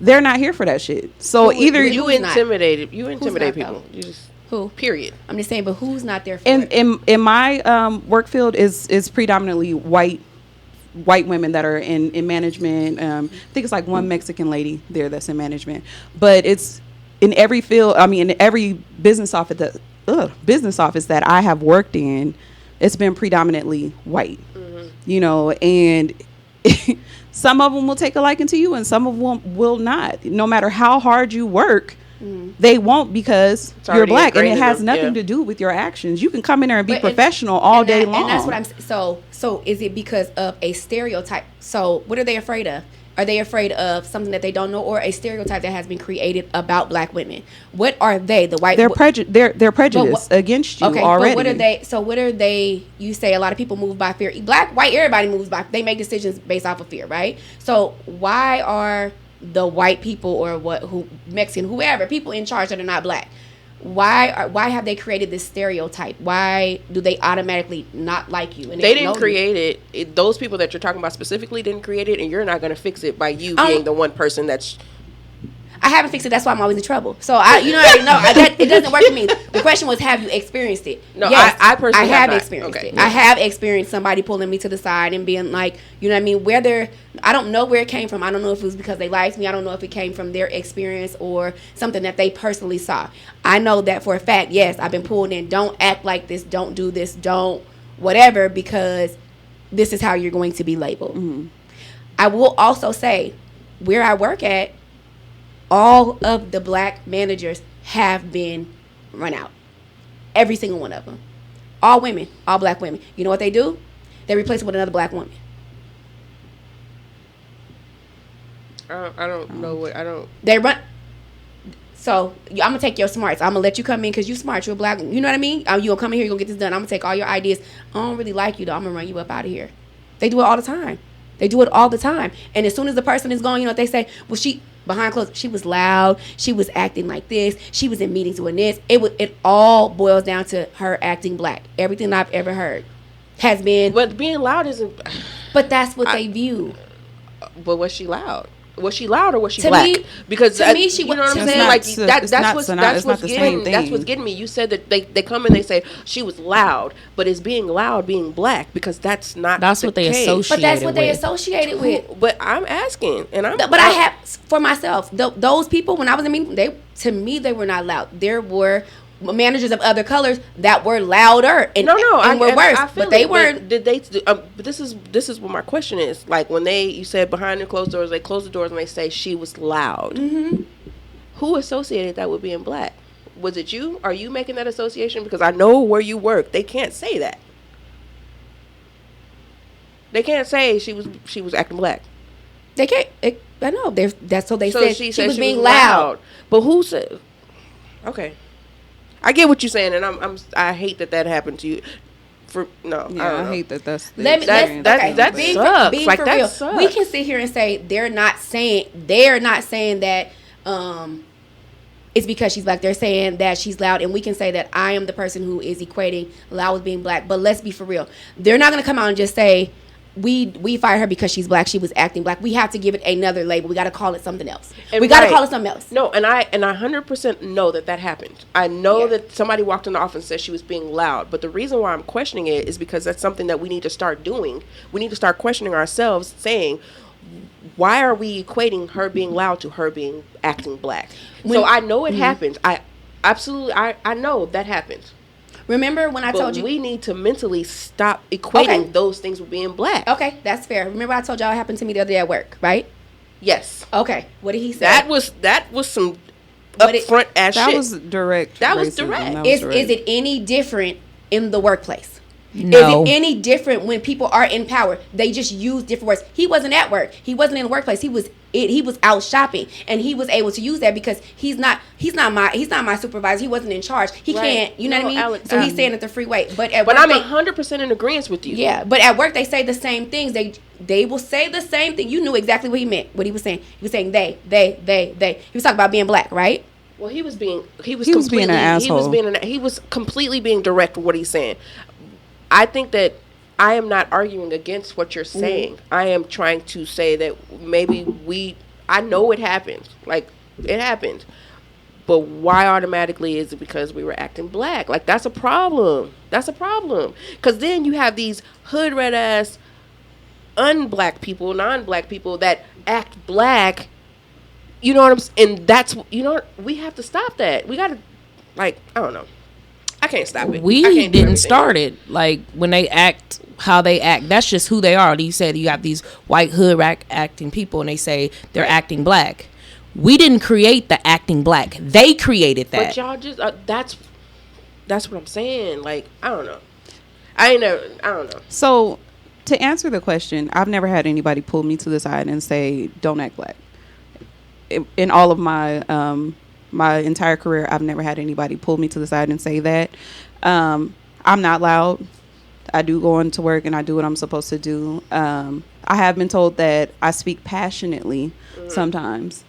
they're not here for that shit. So either you intimidate people. You just who? Period. I'm just saying, but who's not there for it? In my work field is predominantly white women that are in management. I think it's like one Mexican lady there that's in management, but it's in every field. I mean, in every business office that I have worked in, it's been predominantly white. And some of them will take a liking to you and some of them will not. No matter how hard you work, they won't, because you're black, and it has nothing to do with your actions. You can come in there and be professional all day long. And that's what I'm so is it because of a stereotype? So what are they afraid of? Are they afraid of something that they don't know, or a stereotype that has been created about black women? What are they? The white? They're prejudiced against you already. But what are they? So what are they? You say a lot of people move by fear. Black, white, everybody moves by. They make decisions based off of fear, right? So why are the white people or Mexican, whoever, people in charge that are not black? Why have they created this stereotype? Why do they automatically not like you? And they didn't create it. Those people that you're talking about specifically didn't create it, and you're not going to fix it by you being the one person that's... I haven't fixed it. That's why I'm always in trouble. So it doesn't work for me. The question was, have you experienced it? No, yes, I personally have experienced it. Yeah. I have experienced somebody pulling me to the side and being like, you know what I mean? Whether I don't know where it came from. I don't know if it was because they liked me. I don't know if it came from their experience or something that they personally saw. I know that for a fact. Yes, I've been pulled in. Don't act like this. Don't do this. Don't whatever, because this is how you're going to be labeled. Mm-hmm. I will also say, where I work at, all of the black managers have been run out. Every single one of them. All women. All black women. You know what they do? They replace it with another black woman. I don't know what... I don't... They run... So, I'm going to take your smarts. I'm going to let you come in because you smart. You're black. You know what I mean? You're going to come in here. You're going to get this done. I'm going to take all your ideas. I don't really like you, though. I'm going to run you up out of here. They do it all the time. And as soon as the person is gone, they say, well, she... behind closed, she was loud, she was acting like this, she was in meetings doing this. It all boils down to her acting black. Everything I've ever heard has been... But being loud isn't... But that's what they view. But was she loud? Was she loud or was she black? Because to me, she... You know what I'm saying? Like, that's what's getting me. You said that they come and they say she was loud, but is being loud being black? Because that's not what they associate. But that's what they associated with. But I'm asking, and But I have, for myself, those people, when I was in meeting, to me, they were not loud. There were managers of other colors that were louder and were worse, but they weren't. Did they? But this is what my question is. Like when you said behind the closed doors, they close the doors and they say she was loud. Mm-hmm. Who associated that with being black? Was it you? Are you making that association? Because I know where you work, they can't say that. They can't say she was acting black. They can't. I know. That's what they said. She was being loud. But who said? Okay. I get what you're saying, and I hate that happened to you. I hate that. That sucks. Like that sucks. We can sit here and say they're not saying that it's because she's black. They're saying that she's loud, and we can say that I am the person who is equating loud with being black. But let's be for real. They're not going to come out and just say we fired her because she's black. She was acting black. We have to give it another label. We got to call it something else. We got to call it something else. No, and I 100% know that happened. I know that somebody walked in the office and said she was being loud. But the reason why I'm questioning it is because that's something that we need to start doing. We need to start questioning ourselves, saying, why are we equating her being loud to her being acting black? So I know it happens. I know that happens. Remember when I told you... we need to mentally stop equating those things with being black. Okay, that's fair. Remember I told y'all it happened to me the other day at work, right? Yes. Okay, what did he say? That was some upfront ass shit. That was direct. Is it any different in the workplace? No. Is it any different when people are in power? They just use different words. He wasn't at work. He wasn't in the workplace. He was out shopping, and he was able to use that because he's not my supervisor. He wasn't in charge. He can't. You know what I mean? Alex, so he's staying at the freeway. But at work, I'm 100% in agreement with you. Yeah, but at work they say the same things. They will say the same thing. You knew exactly what he meant. What he was saying. He was saying they. He was talking about being black, right? Well, he was being an asshole. He was completely being direct with what he's saying. I think that I am not arguing against what you're saying. I am trying to say that maybe I know it happens. Like, it happens. But why automatically is it because we were acting black? Like, that's a problem. That's a problem. Because then you have these hood red ass unblack people, non-black people that act black. You know what I'm saying? And that's, we have to stop that. We got to, like, I don't know. I can't stop it. We didn't start it. Like, when they act how they act, that's just who they are. You said you got these white hood acting people and they say they're acting black. We didn't create the acting black. They created that. But y'all just, that's what I'm saying. Like, I don't know. I don't know. So, to answer the question, I've never had anybody pull me to the side and say, don't act black. In all of my my entire career, I've never had anybody pull me to the side and say that. I'm not loud. I do go into work and I do what I'm supposed to do. I have been told that I speak passionately sometimes,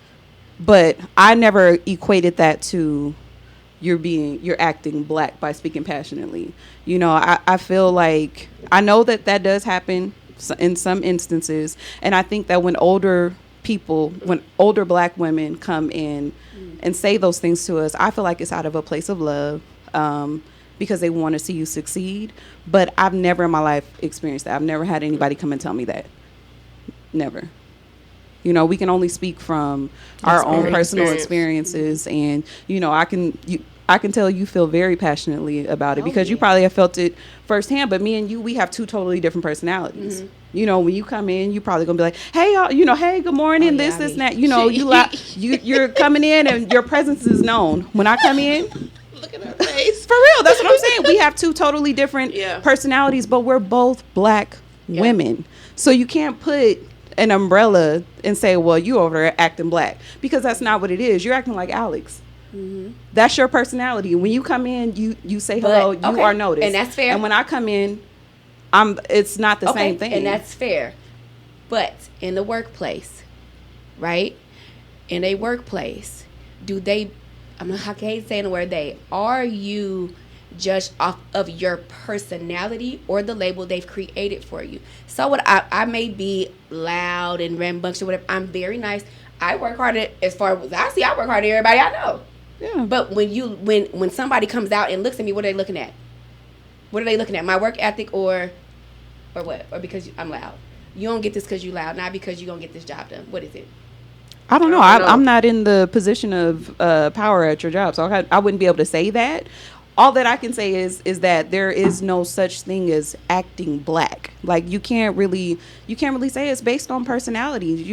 but I never equated that to you're acting black by speaking passionately. I feel like I know that does happen in some instances, and I think that when older black women come in and say those things to us, I feel like it's out of a place of love, because they want to see you succeed. But I've never in my life experienced that. I've never had anybody come and tell me that. Never. We can only speak from our own personal experiences, and I can tell you feel very passionately about it because you probably have felt it firsthand. But me and you, we have two totally different personalities. When you come in, you probably gonna be like, hey, y'all, hey, good morning, this, and that. You're coming in and your presence is known. When I come in, look at her face. For real, that's what I'm saying. We have two totally different personalities, but we're both black women. So you can't put an umbrella and say, well, you over there acting black, because that's not what it is. You're acting like Alex. That's your personality. When you come in, you say hello, you are noticed, and that's fair. And when I come in, it's not the same thing, and that's fair. But in the workplace, right? In a workplace, I can't say the word they. Are you judged off of your personality or the label they've created for you? So what I may be loud and rambunctious or whatever. I'm very nice. I work hard as far as I see. I work hard at everybody I know. Yeah. But when somebody comes out and looks at me, what are they looking at? What are they looking at? My work ethic or what? Or because I'm loud? You don't get this because you loud, not because you're going to get this job done. What is it? I don't know. I'm not in the position of power at your job, so I wouldn't be able to say that. All that I can say is that there is no such thing as acting black. Like, you can't really say it's based on personalities.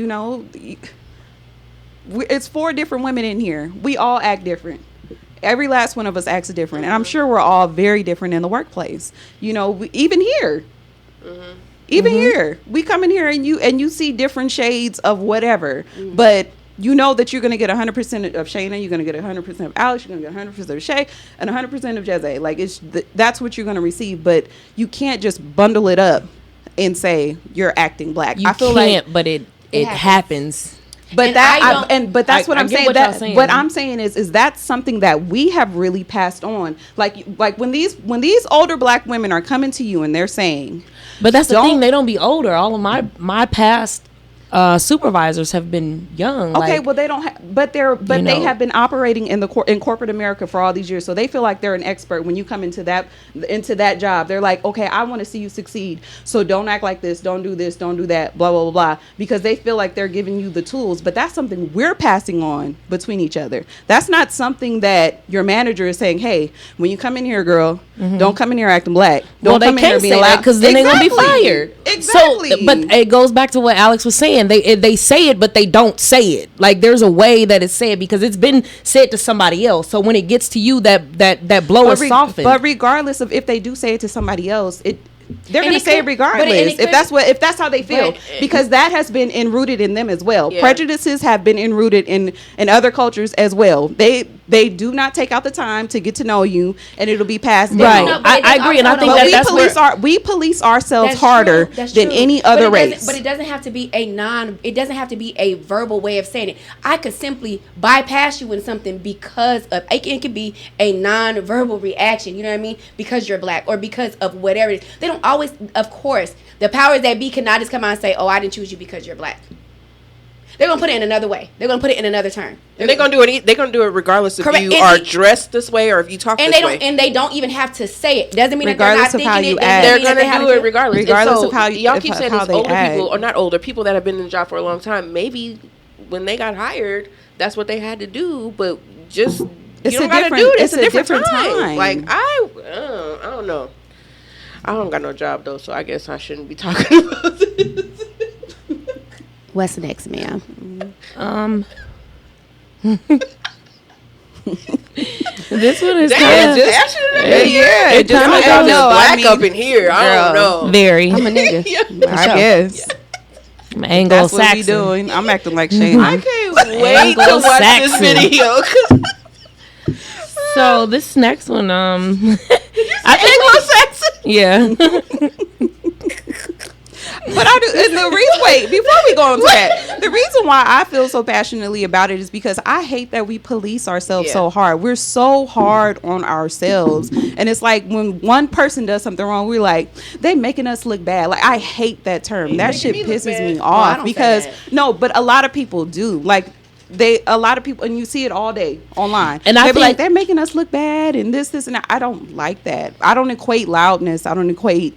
It's 4 different women in here. We all act different. Every last one of us acts different, and I'm sure we're all very different in the workplace. Even here. Even here, we come in here and you see different shades of whatever, but you know that you're going to get 100% of Shayna, you're going to get 100% of Alex, you're going to get 100% of Shai, and 100% of Jazzá. Like, that's what you're going to receive, but you can't just bundle it up and say you're acting black. I feel can't, but it happens. But that's what I'm saying. What I'm saying is that's something that we have really passed on. Like when these older black women are coming to you and they're saying, but that's the thing, they don't be older. All of my past supervisors have been young. Okay, well they don't they have been operating in corporate America for all these years, so they feel like they're an expert. When you come into that job, they're like, okay, I want to see you succeed, so don't act like this, don't do that, blah blah blah blah, because they feel like they're giving you the tools. But that's something we're passing on between each other. That's not something that your manager is saying, hey, when you come in here, girl, don't come in here acting black. Don't come in here being loud, because then they're gonna be fired. Exactly. So, but it goes back to what Alex was saying. saying. They say it, but they don't say it. Like, there's a way that it's said because it's been said to somebody else. So when it gets to you, that blow is softened. But regardless of if they do say it to somebody else, they're going to say it regardless if that's how they feel, because that has been enrooted in them as well. Yeah. Prejudices have been enrooted in other cultures as well. They do not take out the time to get to know you, and it'll be passed down. Right. I agree, and I think we police ourselves harder than any other race. But it doesn't have to be a verbal way of saying it. I could simply bypass you in something because of it could be a non-verbal reaction. You know what I mean? Because you're black or because of whatever it is. They don't always, of course, the powers that be cannot just come out and say, "Oh, I didn't choose you because you're black." They're gonna put it in another way. They're gonna put it in another term. And they're gonna do it. They're gonna do it regardless if you are dressed this way or if you talk this way. And they don't even have to say it. Doesn't mean regardless that they're not thinking it. They're gonna do it regardless of how y'all keep saying these older people, or not older people that have been in the job for a long time. Maybe when they got hired, that's what they had to do. But just you don't gotta do it. It's a different time. Like I don't know. I don't got no job though, so I guess I shouldn't be talking about this. What's next, ma'am? This one is it just might have black up in here. I don't know. Very. I'm a nigga. I guess. I'm Anglo-Saxon. That's what we doing. I'm acting like Shane. I can't wait to watch this video. So this next one, Anglo-Saxon? Yeah. But I do. And the reason, wait, before we go on to that, the reason why I feel so passionately about it is because I hate that we police ourselves so hard. We're so hard on ourselves, and it's like when one person does something wrong, we're like, they making us look bad. Like, I hate that term. That shit pisses me off because but a lot of people do. Like, a lot of people, and you see it all day online, and they be like, they're making us look bad and this and that. I don't like that. I don't equate loudness. I don't equate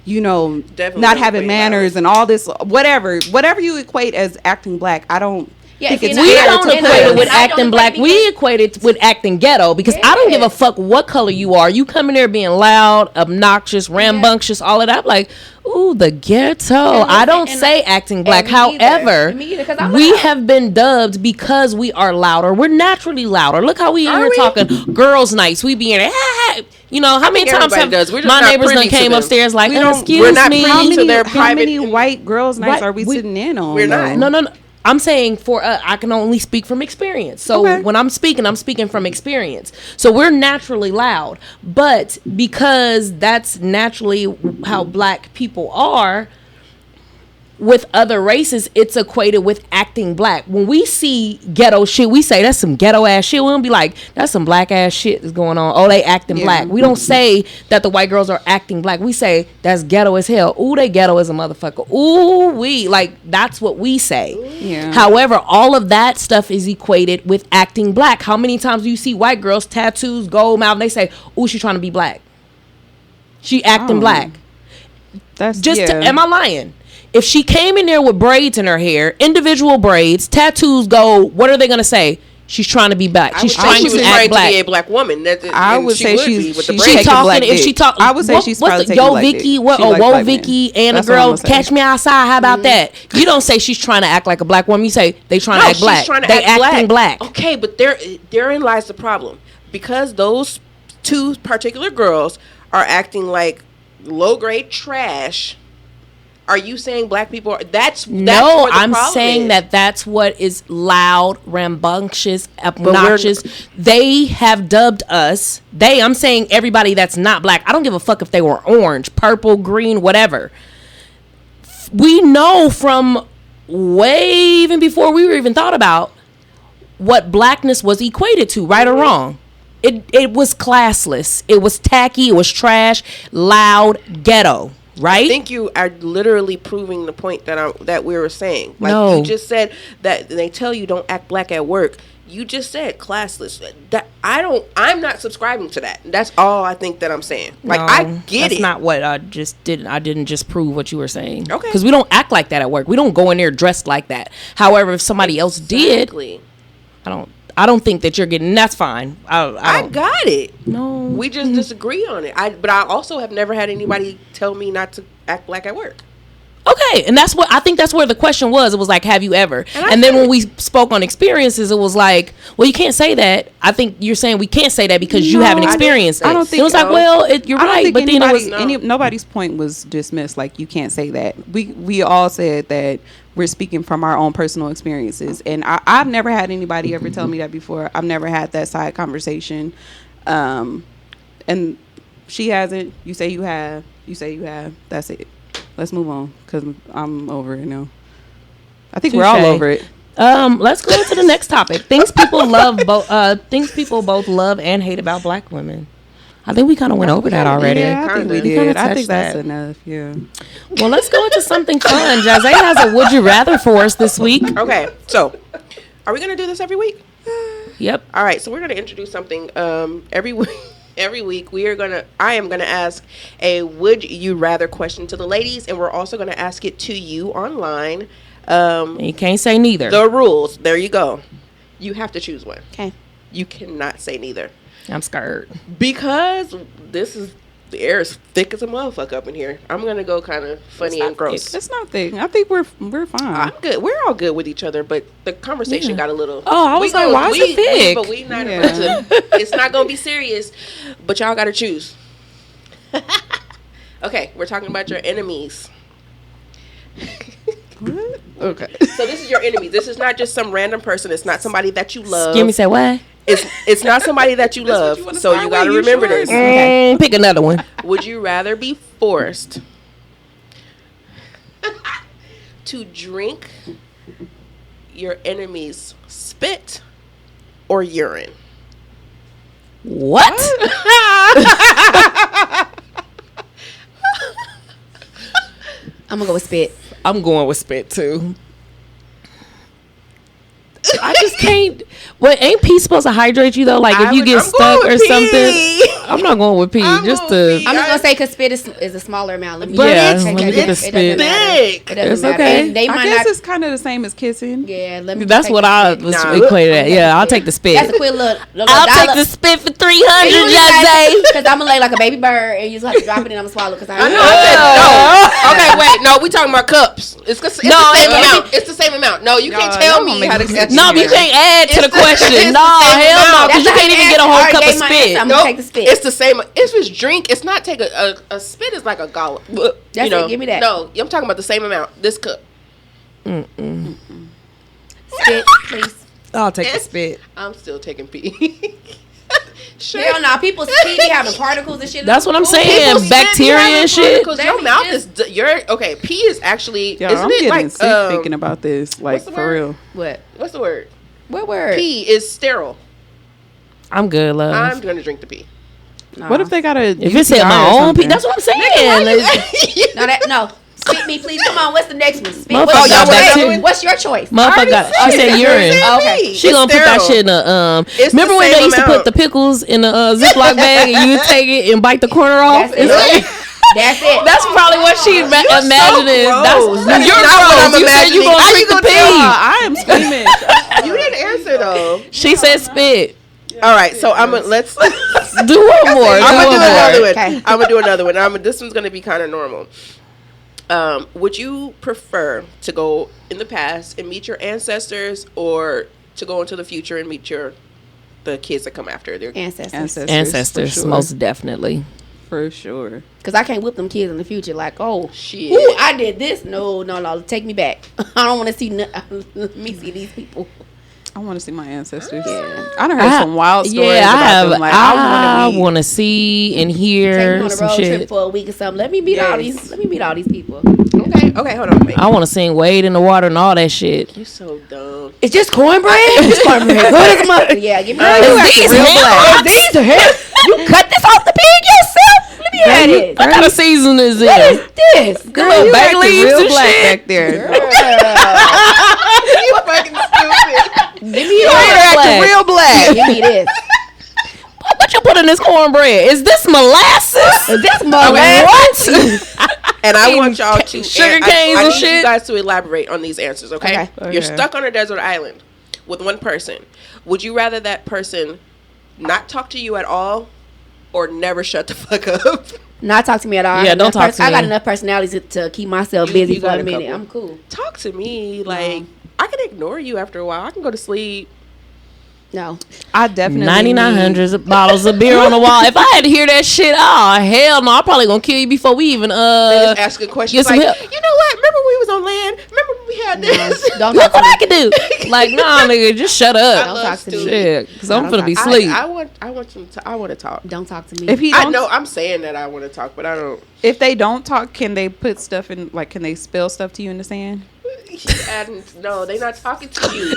not having manners and all this, whatever you equate as acting black. I don't think it's we don't equate it with acting black. We equate it with acting ghetto because I don't give a fuck what color you are. You come in there being loud, obnoxious, rambunctious, all of that. I'm like, ooh, the ghetto. I don't say acting black. However, we have been dubbed because we are louder. We're naturally louder. Look how we in here talking girls' nights. We be in there. You know, how many times have my neighbors done came upstairs like, excuse me. How many white girls' nights are we sitting in on? We're not. No. I'm saying I can only speak from experience. So when I'm speaking from experience. So we're naturally loud. But because that's naturally how black people are, with other races, it's equated with acting black. When we see ghetto shit, we say that's some ghetto ass shit. We don't be like, that's some black ass shit that's going on. Oh, they acting black. We don't say that the white girls are acting black. We say that's ghetto as hell. Ooh, they ghetto as a motherfucker. Ooh, that's what we say. Yeah. However, all of that stuff is equated with acting black. How many times do you see white girls, tattoos, gold mouth, and they say, ooh, she trying to be black. She acting black. Am I lying? If she came in there with braids in her hair, individual braids, tattoos, gold, what are they going to say? She's trying to be black. She's trying to act black. To be a black woman. I would say she's talking. If she talk, I would say she's probably taking black dick. Vicky, whoa Vicky, and a girl, catch me outside. How about that? You don't say she's trying to act like a black woman. You say they trying to act black. They acting black. Okay, but therein lies the problem, because those two particular girls are acting like low grade trash. Are you saying black people are... No, I'm saying that's what is loud, rambunctious, obnoxious. They have dubbed us. I'm saying everybody that's not black. I don't give a fuck if they were orange, purple, green, whatever. We know from way even before we were even thought about what blackness was equated to, right or wrong. It was classless. It was tacky. It was trash, loud, ghetto. Right? I think you are literally proving the point that we were saying. Like, you just said that they tell you don't act black at work. You just said classless. That I'm not subscribing to that. That's all I think that I'm saying. Like, I get that's it. That's not what I just did. I didn't just prove what you were saying. Okay. Because we don't act like that at work. We don't go in there dressed like that. However, if somebody else did, I don't think that you're getting. That's fine. I got it. No, we just disagree on it. But I also have never had anybody tell me not to act black at work. Okay, and that's what I think. That's where the question was. It was like, have you ever? And then when we spoke on experiences, it was like, well, you can't say that. I think you're saying we can't say that because you haven't experienced it. I don't think it was like, well, you're right, but then it was nobody's point was dismissed. Like, you can't say that. We all said that we're speaking from our own personal experiences, and I've never had anybody ever tell me that before. I've never had that side conversation, and she hasn't. You say you have. You say you have. That's it. Let's move on because I'm over it now. I think we're all over it. Let's go to the next topic. Things people both love and hate about Black women. I think we kind of went over that already. Yeah, I think we did. I think that's enough. Yeah. Well, let's go into something fun. Jazzá has a would you rather for us this week. Okay, so are we gonna do this every week? Yep. All right, so we're gonna introduce something every week. Every week I am gonna ask a would you rather question to the ladies, and we're also gonna ask it to you online. You can't say neither. The rules. There you go. You have to choose one. Okay. You cannot say neither. I'm scared Because the air is thick as a motherfucker up in here. I'm gonna go kind of funny and gross. It's not thick. I think we're fine. I'm good. We're all good with each other, but the conversation got a little. Oh, I was like, why is it thick? But we not about to. It's not gonna be serious. But y'all gotta choose. Okay, we're talking about your enemies. Okay. So this is your enemy. This is not just some random person. It's not somebody that you love. Give me say what? It's not somebody that you love. So you got to remember this. Okay. Pick another one. Would you rather be forced to drink your enemy's spit or urine? What? I'm gonna go with spit. I'm going with spit too. I just can't. Well, ain't pee supposed to hydrate you though? Like if you get stuck or something. I'm not going with pee. I'm just gonna say because spit is a smaller amount. Let me let me get the spit. It's okay. They I guess it's kind of the same as kissing. Yeah, let me. That's what I was equated at. Yeah, I'll take the spit. That's a quick little I'll take the spit for $300, Jazzá. Because I'm gonna lay like a baby bird and you just have to drop it and I'm gonna swallow. Because I know. No. Okay, wait. No, we talking about cups. It's the same amount. It's the same amount. No, you can't tell me how to. No, you can't add to the question. No, hell no, because you can't even get a whole cup of spit. I'm gonna take the spit. It's the same. If it's drink, it's not take a spit is like a gallon. That's it. Give me that. No, I'm talking about the same amount. This cup. Spit, please. I'll take the spit. I'm still taking pee. Hell no, people's pee be having particles and shit. That's what I'm saying. Bacteria and shit. Your mouth is okay. Pee is actually. Yo, isn't I'm it getting like sick thinking about this? Like for real. What's the word? What word? Pee is sterile. I'm good, love. I'm gonna drink the pee. Nah. What if they got a? If it's in my own pee, that's what I'm saying. No. Spit me, please. Come on. What's the next one? Spit. What's your choice? Motherfucker, she said urine. Okay. She gonna put that shit in a. Remember when they used to put the pickles in a Ziploc bag and you would take it and bite the corner off? That's it. That's probably what she imagining. That's you're gross. You said you gonna drink the pee. I am screaming. You didn't answer though. She said spit. All right, so let's do one more. I'm gonna do another one. Okay. I'm gonna do another one. This one's gonna be kind of normal. Would you prefer to go in the past and meet your ancestors, or to go into the future and meet the kids that come after their ancestors? Sure. Most definitely. For sure. Because I can't whip them kids in the future. Like, oh, shit. Ooh, I did this. No. Take me back. I don't want to see me see these people. I want to see my ancestors. Yeah. I done heard some wild stories about them. Like, I want to see and hear take me on a some road shit. trip for a week or something. Let me meet all these people. Okay, hold on. Wait. I want to sing Wade in the Water and all that shit. You're so dumb. It's just cornbread? It's cornbread. Yeah, give me these real black. These are here. You cut this off the pig yourself? Let me have it. What kind of season is it? What is this? Good little bay leaves and shit. Back there. You fucking stupid. Give me real black. Give me this. What you put in this cornbread? Is this molasses? Is this molasses? What? And I want y'all to sugar canes I and need shit. you guys to elaborate on these answers, okay? You're stuck on a desert island with one person. Would you rather that person not talk to you at all, or never shut the fuck up? Not talk to me at all. Yeah, don't talk to me. I got enough personality to keep myself busy for a minute. I'm cool. Talk to me. Like, I can ignore you after a while. I can go to sleep. No. I definitely 9,900 bottles of beer on the wall. If I had to hear that shit, oh hell no! I'm probably gonna kill you before we even They just asking questions like, you know what? Remember when we was on land? Remember when we had this? Don't Look talk what to I can do. Like, nah, nigga, just shut up. Don't talk to me. Shit, because I'm finna be talk. asleep. I want to talk. Don't talk to me. If he I don't, know I'm saying that I want to talk, but I don't. if they don't talk, can they put stuff in? Like, can they spill stuff to you in the sand? No, they not talking to you.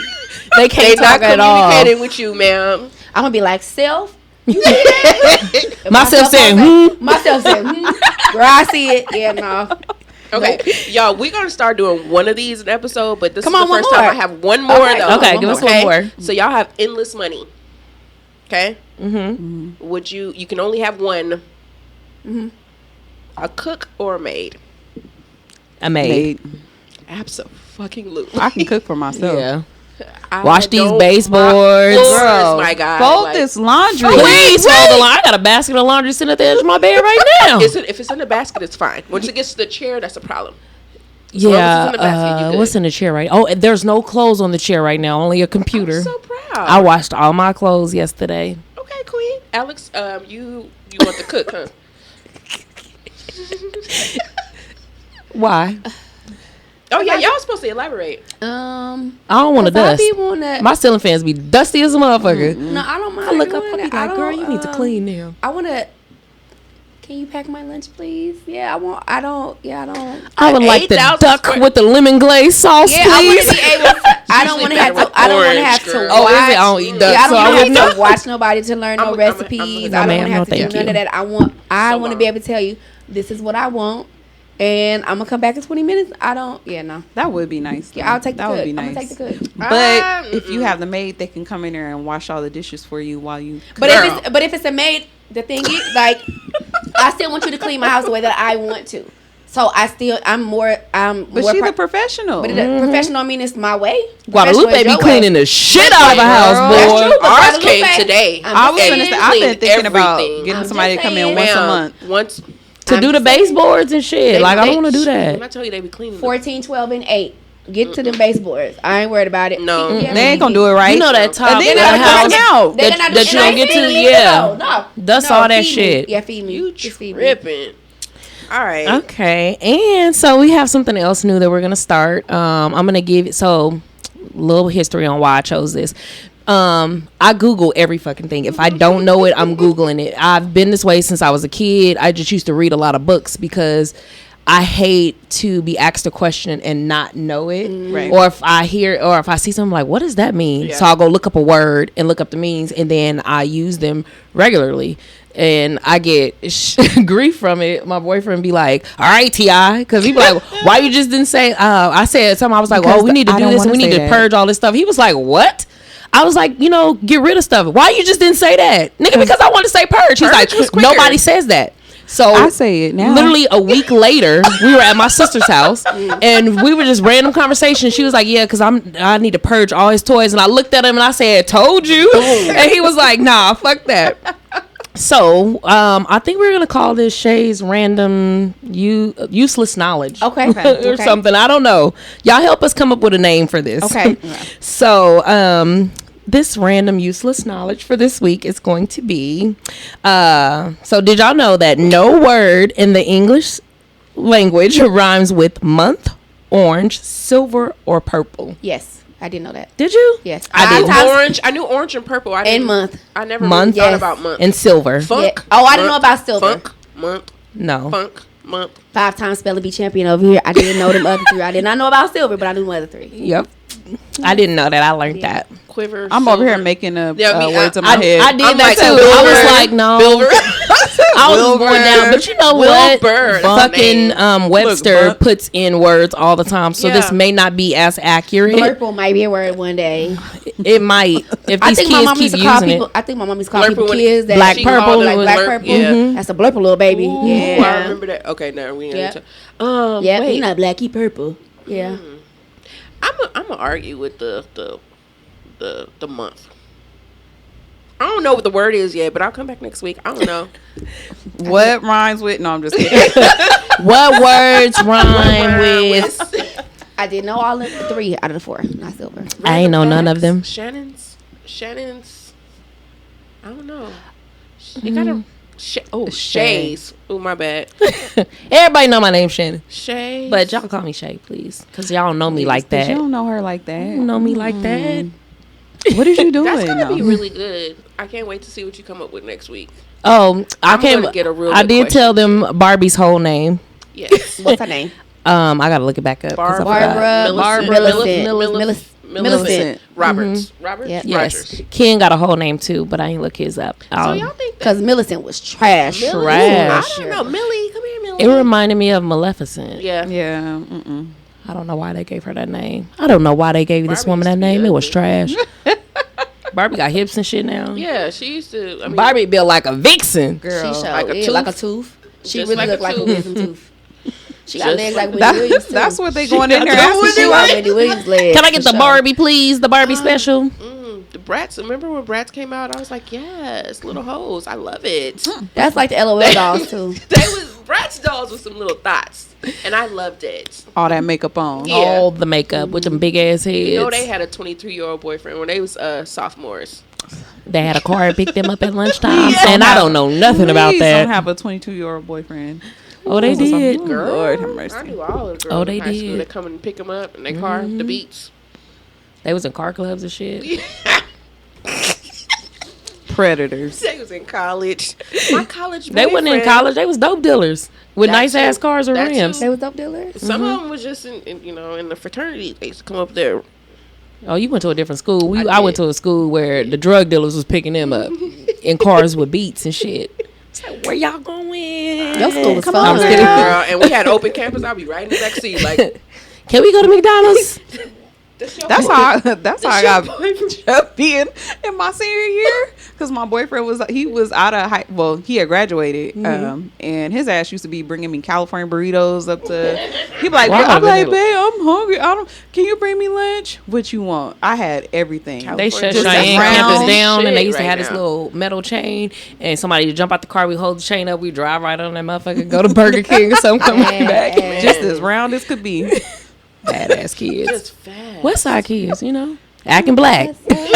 They can't They not talk at all. communicating with you, ma'am. I'm gonna be like, self. You see that? If Myself saying, Myself saying, Girl, I see it. Yeah, no. Okay, y'all, we're gonna start doing one of these an episode, but this Come is on, the one first time more. I have one more though. Okay, give us one more. So y'all have endless money. Okay. Mm-hmm. Would you can only have one. Mm-hmm. A cook or a maid? A maid. Absolutely. I can cook for myself. Yeah. I Wash these don't baseboards. mop floors, Bro, my God. fold Like, this laundry. Please fold the line. I got a basket of laundry sitting at the edge of my bed right now. if it's in the basket, it's fine. Once it gets to the chair, that's a problem. As long as Yeah. it's in the basket, you good. What's in the chair right? Oh, there's no clothes on the chair right now. Only a computer. I'm so proud. I washed all my clothes yesterday. Okay, Queen. Alex, you want to cook, huh? Why? Oh yeah, y'all supposed to elaborate. I don't want to dust. Wanna, My ceiling fans be dusty as a motherfucker. no, I don't mind. I look up doing and be it. I like, girl, don't, you need to clean now. I want to. Can you pack my lunch, please? Yeah, I don't. I would like the 8,000 duck square- with the lemon glaze sauce, Yeah, I want please. to be able. I don't want to have to. I don't want to have to. Orange, Oh, watch, is it? I don't eat duck, Yeah, I so don't I want wouldn't to have know. to watch nobody to learn no I'm a- recipes. I'm a- I No, don't ma'am, want to no, have to do thank none you. of that. I want to be able to tell you this is what I want, and I'm gonna come back in 20 minutes. I don't. Yeah, no. That would be nice. Yeah, I'll take the that cook. would be I'm nice. gonna take the cook. But if you have the maid, they can come in there and wash all the dishes for you while you. But if it's a maid, the thing is, like, I still want you to clean my house the way that I want to. So I'm more. But she's a professional. But professional, I mean, it's my way. Guadalupe Professional is be your cleaning way. the shit out of a house, girl. boy. That's true, but Ours Guadalupe, came today. I was just gonna say, saying. I've been thinking about Everything. getting I'm somebody to just come in saying. once a Ma'am, month. Once To do the baseboards and shit. Like, I don't want to do When I that. tell you they be cleaning. 14, 12, and 8. Get to them baseboards. I ain't worried about it. No. Yeah, They ain't gonna do it right. You know that top And of then the they gotta house. cut them out. They're gonna that you don't get to, yeah. No. Dust No, all that feed me. shit. Yeah, feed me. You Just feed me. tripping. All right. Okay, and so we have something else new that we're gonna start. I'm gonna give little history on why I chose this. I Google every fucking thing. If I don't know it, I'm Googling it. I've been this way since I was a kid. I just used to read a lot of books because I hate to be asked a question and not know it. Right. Or if I see something like, what does that mean? Yeah. So I'll go look up a word and look up the meanings, and then I use them regularly. And I get grief from it. My boyfriend be like, all right, T.I. Because he be like, why you just didn't say, I said something. I was like, Because we need to I do don't this. And wanna we need say to that. purge all this stuff. He was like, what? I was like, get rid of stuff. Why you just didn't say that? Nigga, because I want to say purge. He's like, was quicker. nobody says that. So I say it now. Literally a week later, we were at my sister's house and we were just random conversation. She was like, yeah, because I need to purge all his toys. And I looked at him and I said, told you. And he was like, nah, fuck that. So I think we're gonna call this Shai's random useless knowledge. Okay. or Okay. something. I don't know. Y'all help us come up with a name for this. Okay. So this random useless knowledge for this week is going to be so did y'all know that no word in the English language rhymes with month, orange, silver, or purple? Yes, I didn't know that. Did you? Yes. I did. Sometimes- Orange. I knew orange and purple. I didn't, And month. I never Month. really thought Yes. about month. And silver. Funk. Yeah. Oh, I didn't know month, about silver. Funk. Month. No. Funk. Month. 5-time spelling bee champion over here. I didn't know them other 3. I did not know about silver, but I knew the other 3. Yep. I didn't know that. I learned that. Quiver. I'm silver. over here making Yeah, me, words in I my head. did I'm that like too. Wilbur. I was like, no. Silver. I was going down, but you know what? Wilbur. Fucking Webster Look, puts in words all the time, so this Yeah. may not be as accurate. Blurple might be a word one day. It might if I these think my kids mom keep used to call using people. it. I think my mom used to call Blurple people when kids that Black she purple called it like was- black blurp, purple. Yeah. That's a blurple little baby. Ooh, Yeah. I remember that. Okay, now we Yeah. need to. Yeah, Wait. he not black, he purple. Yeah. I'm gonna argue with the month. I don't know what the word is yet, but I'll come back next week. I don't know. What rhymes with? No, I'm just kidding. What words rhyme with? I did know all of the 3 out of the 4. Not silver. I ain't know none of them. Shannon's. I don't know. You gotta. Shay's. Oh, my bad. Everybody know my name, Shannon. Shay. But y'all call me Shay, please, because y'all don't know me like that. You don't know her like that. You don't know me like that. What did you doing? That's gonna be really good. I can't wait to see what you come up with next week. Oh, I can't. Get a real I good did question. tell them Barbie's whole name. Yes. What's her name? I gotta look it back up. 'Cause I forgot. Millicent. Roberts. Roberts. Yep. Yes, Rogers. Ken got a whole name too, but I ain't look his up. So y'all think that Because Millicent was trash. Millie? Trash. I don't know. Millie, come here, Millie. It reminded me of Maleficent. Yeah. Yeah. I don't know why they gave her that name. I don't know why they gave this Barbie woman used that to be name. It was ugly. trash. Barbie got hips and shit now. Yeah, she used to. I mean, Barbie built like a vixen. Girl, she showed Like a it, tooth? like a tooth. She Just really like a looked like a tooth. wisdom tooth. She got Just legs like like Wendy Williams, too. That's what they going in there got asking. She got Wendy Williams legs. Can I get for the sure. Barbie, please? The Barbie special. the Bratz. Remember when Bratz came out? I was like, yes, little hoes. I love it. That's like the LOL dolls, too. They was Bratz dolls with some little thoughts, and I loved it. All that makeup on. Yeah. All the makeup with them big ass heads. You know, they had a 23-year-old boyfriend when they was sophomores. They had a car and picked them up at lunchtime, and I don't know nothing about Please that. don't have a 22-year-old boyfriend. Oh, they did. Lord have mercy. I knew all the girls Oh, they in high school. did. They come and pick them up in their car, the Beats. They was in car clubs and shit. Predators. They was in college. My college They wasn't in boyfriend- college. They was dope dealers with That nice ass too. cars with That rims. They was dope dealers. Some of them was just in the fraternity. They used to come up there. Oh, you went to a different school. I I went did. to a school where the drug dealers was picking them up in cars with beats and shit. It's like, where y'all going? Your school was Come fun. on, I'm girl. kidding. Girl, and we had open campus. I'll be right in the back seat. Like, Can we go to McDonald's? That's how I got boyfriend. chubby in my senior year, because my boyfriend was out of high. Well, he had graduated, and his ass used to be bringing me California burritos up to. He'd be like, Wow, I'm like, nigga. babe, I'm hungry. Can you bring me lunch? What you want? I had everything. They shut Just Cheyenne round campus down, and they shit used to right have this now. little metal chain, and somebody would jump out the car, we hold the chain up, we drive right on that motherfucker, go to Burger King or something, come right back. Just as round as could be. Badass kids. Just fast. West Side kids, you know. Acting black. Look, that's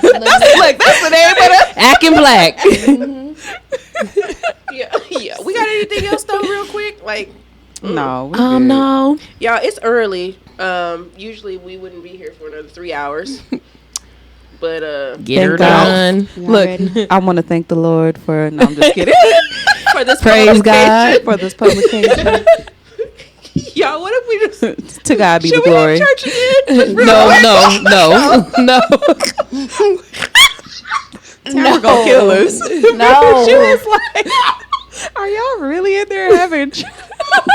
the name of it. Acting black. Yeah. We got anything else though, real quick? Like, No. we good. No. y'all, it's early. Usually we wouldn't be here for another 3 hours. But Get her Thank God. done. Y'all Look, ready? I want to thank the Lord for. No, I'm just kidding. for this Praise publication- God for this publication. Y'all, what if we just To God be should the we glory. have church again? Just real No, quick? no. We're gonna kill us. No. She was like, "Are y'all really in there having?"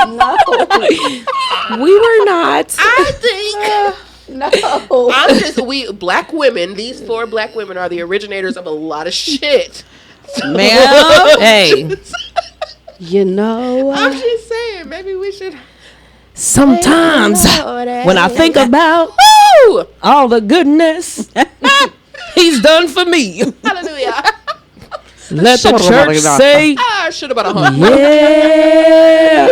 No. We were not. I think No. I'm just black women. These 4 black women are the originators of a lot of shit. Ma'am, Hey, You know. I'm just saying, maybe we should. sometimes when I think about Woo! all the goodness he's done for me, Hallelujah! let the church say, I should have bought a home. yeah.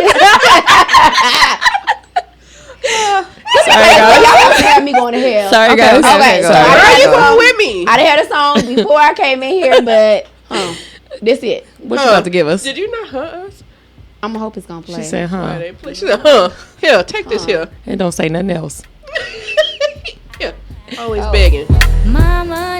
Sorry, y'all had me going to hell. Sorry, guys. Okay, so Where are you I going with me? done heard a song before I came in here, but this it. What you about to give us? Did you not us? I'm hope it's gonna play. She said, Why huh? they play? She said, huh? Here, take this here. And don't say nothing else. Yeah. Always begging. Mama.